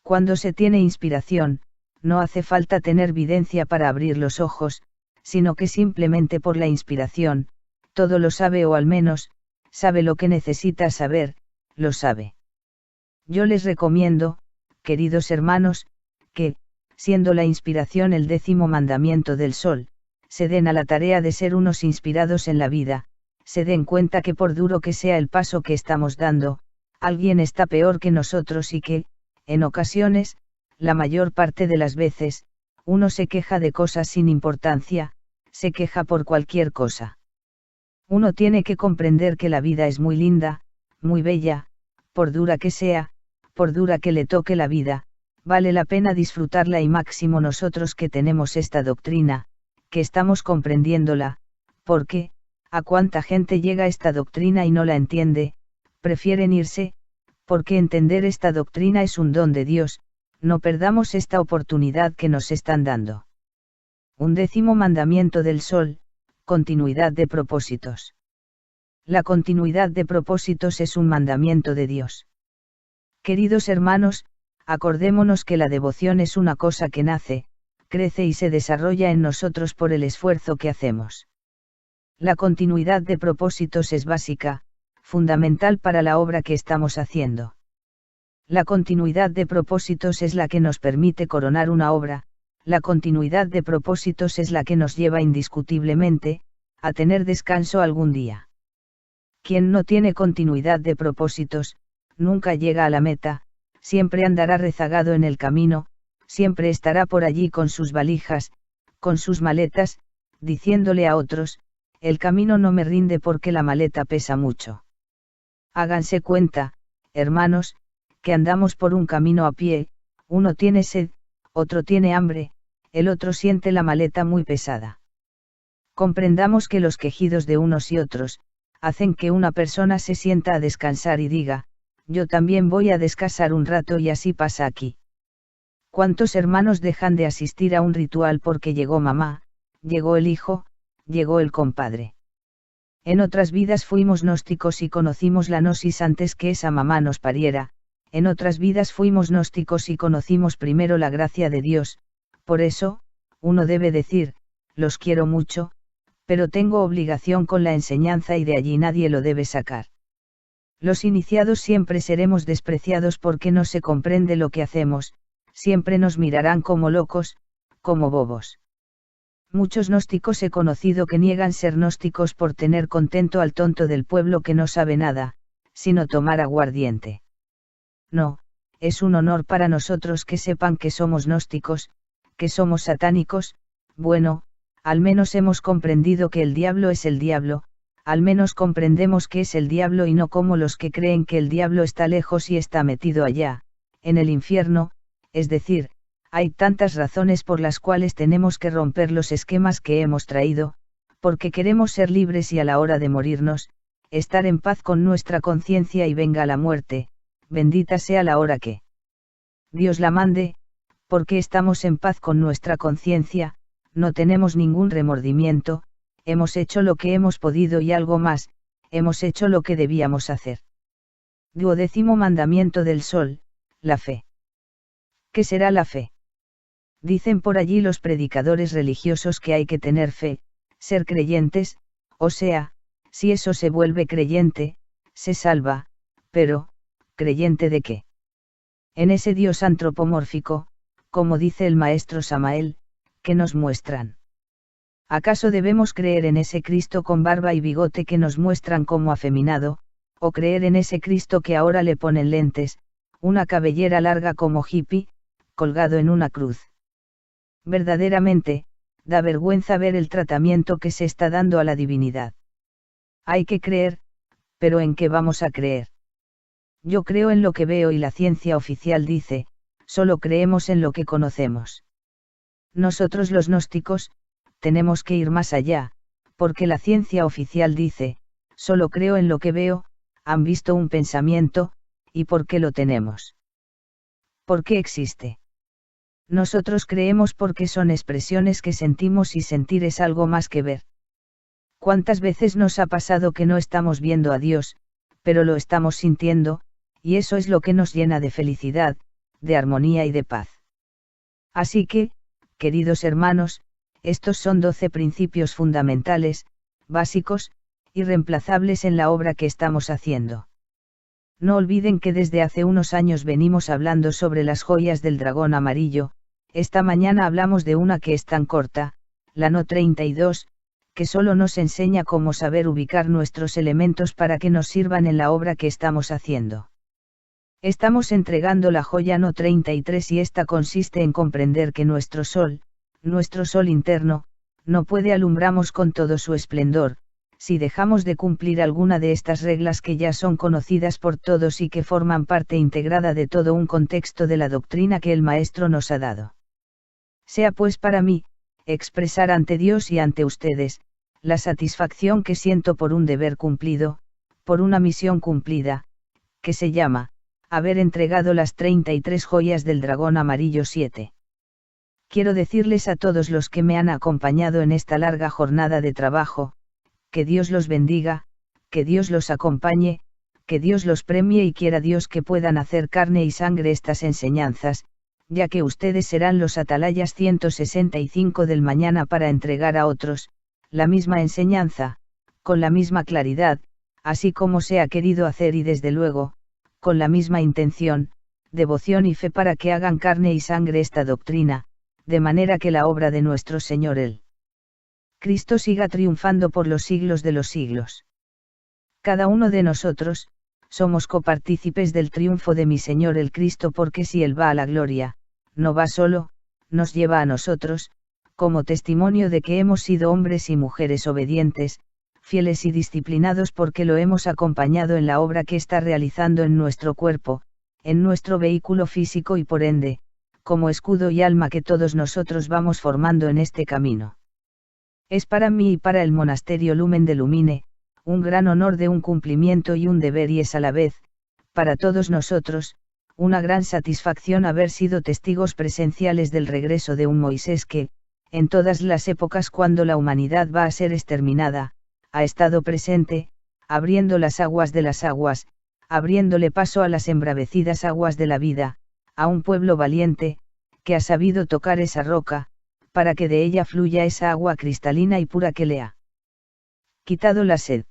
Speaker 3: Cuando se tiene inspiración, no hace falta tener videncia para abrir los ojos, sino que simplemente por la inspiración, todo lo sabe, o al menos, sabe lo que necesita saber, lo sabe. Yo les recomiendo, queridos hermanos, que, siendo la inspiración el 10º mandamiento del Sol, se den a la tarea de ser unos inspirados en la vida, se den cuenta que por duro que sea el paso que estamos dando, alguien está peor que nosotros y que, en ocasiones, la mayor parte de las veces, uno se queja de cosas sin importancia, se queja por cualquier cosa. Uno tiene que comprender que la vida es muy linda, muy bella, por dura que sea, por dura que le toque la vida, vale la pena disfrutarla, y máximo nosotros que tenemos esta doctrina, que estamos comprendiéndola, porque, a cuánta gente llega esta doctrina y no la entiende, prefieren irse, porque entender esta doctrina es un don de Dios, no perdamos esta oportunidad que nos están dando. 11º mandamiento del Sol, continuidad de propósitos. La continuidad de propósitos es un mandamiento de Dios. Queridos hermanos, acordémonos que la devoción es una cosa que nace, crece y se desarrolla en nosotros por el esfuerzo que hacemos. La continuidad de propósitos es básica, fundamental para la obra que estamos haciendo. La continuidad de propósitos es la que nos permite coronar una obra, la continuidad de propósitos es la que nos lleva indiscutiblemente, a tener descanso algún día. Quien no tiene continuidad de propósitos, nunca llega a la meta, siempre andará rezagado en el camino, siempre estará por allí con sus valijas, con sus maletas, diciéndole a otros, el camino no me rinde porque la maleta pesa mucho. Háganse cuenta, hermanos, que andamos por un camino a pie, uno tiene sed, otro tiene hambre, el otro siente la maleta muy pesada. Comprendamos que los quejidos de unos y otros, hacen que una persona se sienta a descansar y diga, yo también voy a descansar un rato, y así pasa aquí. ¿Cuántos hermanos dejan de asistir a un ritual porque llegó mamá, llegó el hijo, llegó el compadre? En otras vidas fuimos gnósticos y conocimos la gnosis antes que esa mamá nos pariera, en otras vidas fuimos gnósticos y conocimos primero la gracia de Dios, por eso, uno debe decir, los quiero mucho, pero tengo obligación con la enseñanza y de allí nadie lo debe sacar. Los iniciados siempre seremos despreciados porque no se comprende lo que hacemos, siempre nos mirarán como locos, como bobos. Muchos gnósticos he conocido que niegan ser gnósticos por tener contento al tonto del pueblo que no sabe nada, sino tomar aguardiente. No, es un honor para nosotros que sepan que somos gnósticos, que somos satánicos. Bueno, al menos hemos comprendido que el diablo es el diablo, al menos comprendemos que es el diablo y no como los que creen que el diablo está lejos y está metido allá, en el infierno. Es decir, hay tantas razones por las cuales tenemos que romper los esquemas que hemos traído, porque queremos ser libres y a la hora de morirnos, estar en paz con nuestra conciencia y venga la muerte, bendita sea la hora que Dios la mande, porque estamos en paz con nuestra conciencia, no tenemos ningún remordimiento, hemos hecho lo que hemos podido y algo más, hemos hecho lo que debíamos hacer. 12º mandamiento del Sol, la fe. ¿Qué será la fe? Dicen por allí los predicadores religiosos que hay que tener fe, ser creyentes, o sea, si eso se vuelve creyente, se salva, pero, ¿creyente de qué? En ese Dios antropomórfico, como dice el maestro Samael, que nos muestran. ¿Acaso debemos creer en ese Cristo con barba y bigote que nos muestran como afeminado, o creer en ese Cristo que ahora le ponen lentes, una cabellera larga como hippie, colgado en una cruz? Verdaderamente, da vergüenza ver el tratamiento que se está dando a la divinidad. Hay que creer, pero ¿en qué vamos a creer? Yo creo en lo que veo y la ciencia oficial dice, solo creemos en lo que conocemos. Nosotros los gnósticos, tenemos que ir más allá, porque la ciencia oficial dice, solo creo en lo que veo, han visto un pensamiento, ¿y por qué lo tenemos? ¿Por qué existe? Nosotros creemos porque son expresiones que sentimos y sentir es algo más que ver. ¿Cuántas veces nos ha pasado que no estamos viendo a Dios, pero lo estamos sintiendo, y eso es lo que nos llena de felicidad, de armonía y de paz? Así que, queridos hermanos, estos son 12 principios fundamentales, básicos, irreemplazables en la obra que estamos haciendo. No olviden que desde hace unos años venimos hablando sobre las joyas del dragón amarillo. Esta mañana hablamos de una que es tan corta, la No 32, que solo nos enseña cómo saber ubicar nuestros elementos para que nos sirvan en la obra que estamos haciendo. Estamos entregando la joya No 33 y esta consiste en comprender que nuestro sol interno, no puede alumbrarnos con todo su esplendor, si dejamos de cumplir alguna de estas reglas que ya son conocidas por todos y que forman parte integrada de todo un contexto de la doctrina que el Maestro nos ha dado. Sea pues para mí, expresar ante Dios y ante ustedes, la satisfacción que siento por un deber cumplido, por una misión cumplida, que se llama, haber entregado las 33 joyas del dragón amarillo 7. Quiero decirles a todos los que me han acompañado en esta larga jornada de trabajo, que Dios los bendiga, que Dios los acompañe, que Dios los premie y quiera Dios que puedan hacer carne y sangre estas enseñanzas, ya que ustedes serán los atalayas 165 del mañana para entregar a otros, la misma enseñanza, con la misma claridad, así como se ha querido hacer y desde luego, con la misma intención, devoción y fe para que hagan carne y sangre esta doctrina, de manera que la obra de nuestro Señor el Cristo siga triunfando por los siglos de los siglos. Cada uno de nosotros, somos copartícipes del triunfo de mi Señor el Cristo porque si Él va a la gloria, no va solo, nos lleva a nosotros, como testimonio de que hemos sido hombres y mujeres obedientes, fieles y disciplinados porque lo hemos acompañado en la obra que está realizando en nuestro cuerpo, en nuestro vehículo físico y por ende, como escudo y alma que todos nosotros vamos formando en este camino. Es para mí y para el monasterio Lumen de Lumine, un gran honor de un cumplimiento y un deber y es a la vez, para todos nosotros, una gran satisfacción haber sido testigos presenciales del regreso de un Moisés que, en todas las épocas cuando la humanidad va a ser exterminada, ha estado presente, abriendo las aguas de las aguas, abriéndole paso a las embravecidas aguas de la vida, a un pueblo valiente, que ha sabido tocar esa roca, para que de ella fluya esa agua cristalina y pura que le ha quitado la sed.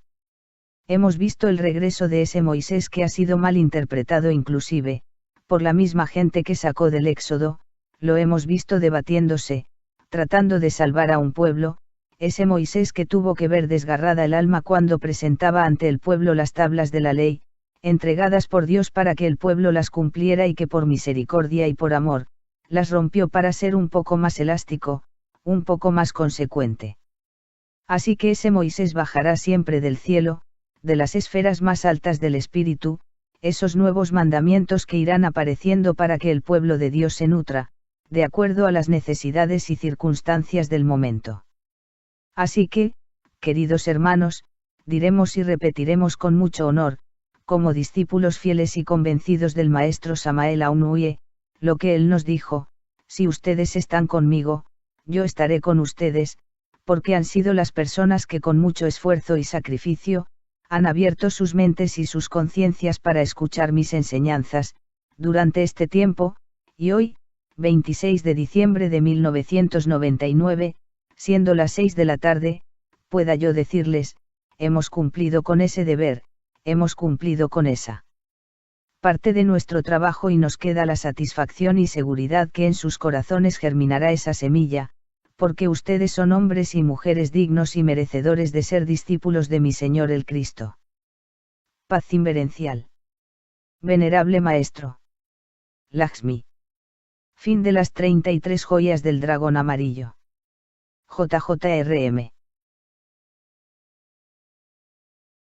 Speaker 3: Hemos visto el regreso de ese Moisés que ha sido mal interpretado inclusive, por la misma gente que sacó del Éxodo, lo hemos visto debatiéndose, tratando de salvar a un pueblo, ese Moisés que tuvo que ver desgarrada el alma cuando presentaba ante el pueblo las tablas de la ley, entregadas por Dios para que el pueblo las cumpliera y que por misericordia y por amor, las rompió para ser un poco más elástico, un poco más consecuente. Así que ese Moisés bajará siempre del cielo, de las esferas más altas del Espíritu, esos nuevos mandamientos que irán apareciendo para que el pueblo de Dios se nutra, de acuerdo a las necesidades y circunstancias del momento. Así que, queridos hermanos, diremos y repetiremos con mucho honor, como discípulos fieles y convencidos del maestro Samael Aunouye, lo que él nos dijo: si ustedes están conmigo, yo estaré con ustedes, porque han sido las personas que con mucho esfuerzo y sacrificio, han abierto sus mentes y sus conciencias para escuchar mis enseñanzas, durante este tiempo, y hoy, 26 de diciembre de 1999, siendo las 6 de la tarde, pueda yo decirles: hemos cumplido con ese deber, hemos cumplido con esa parte de nuestro trabajo y nos queda la satisfacción y seguridad que en sus corazones germinará esa semilla, porque ustedes son hombres y mujeres dignos y merecedores de ser discípulos de mi Señor el Cristo. Paz inverencial. Venerable Maestro. Lakshmi. Fin de las 33 joyas del dragón amarillo. JJRM.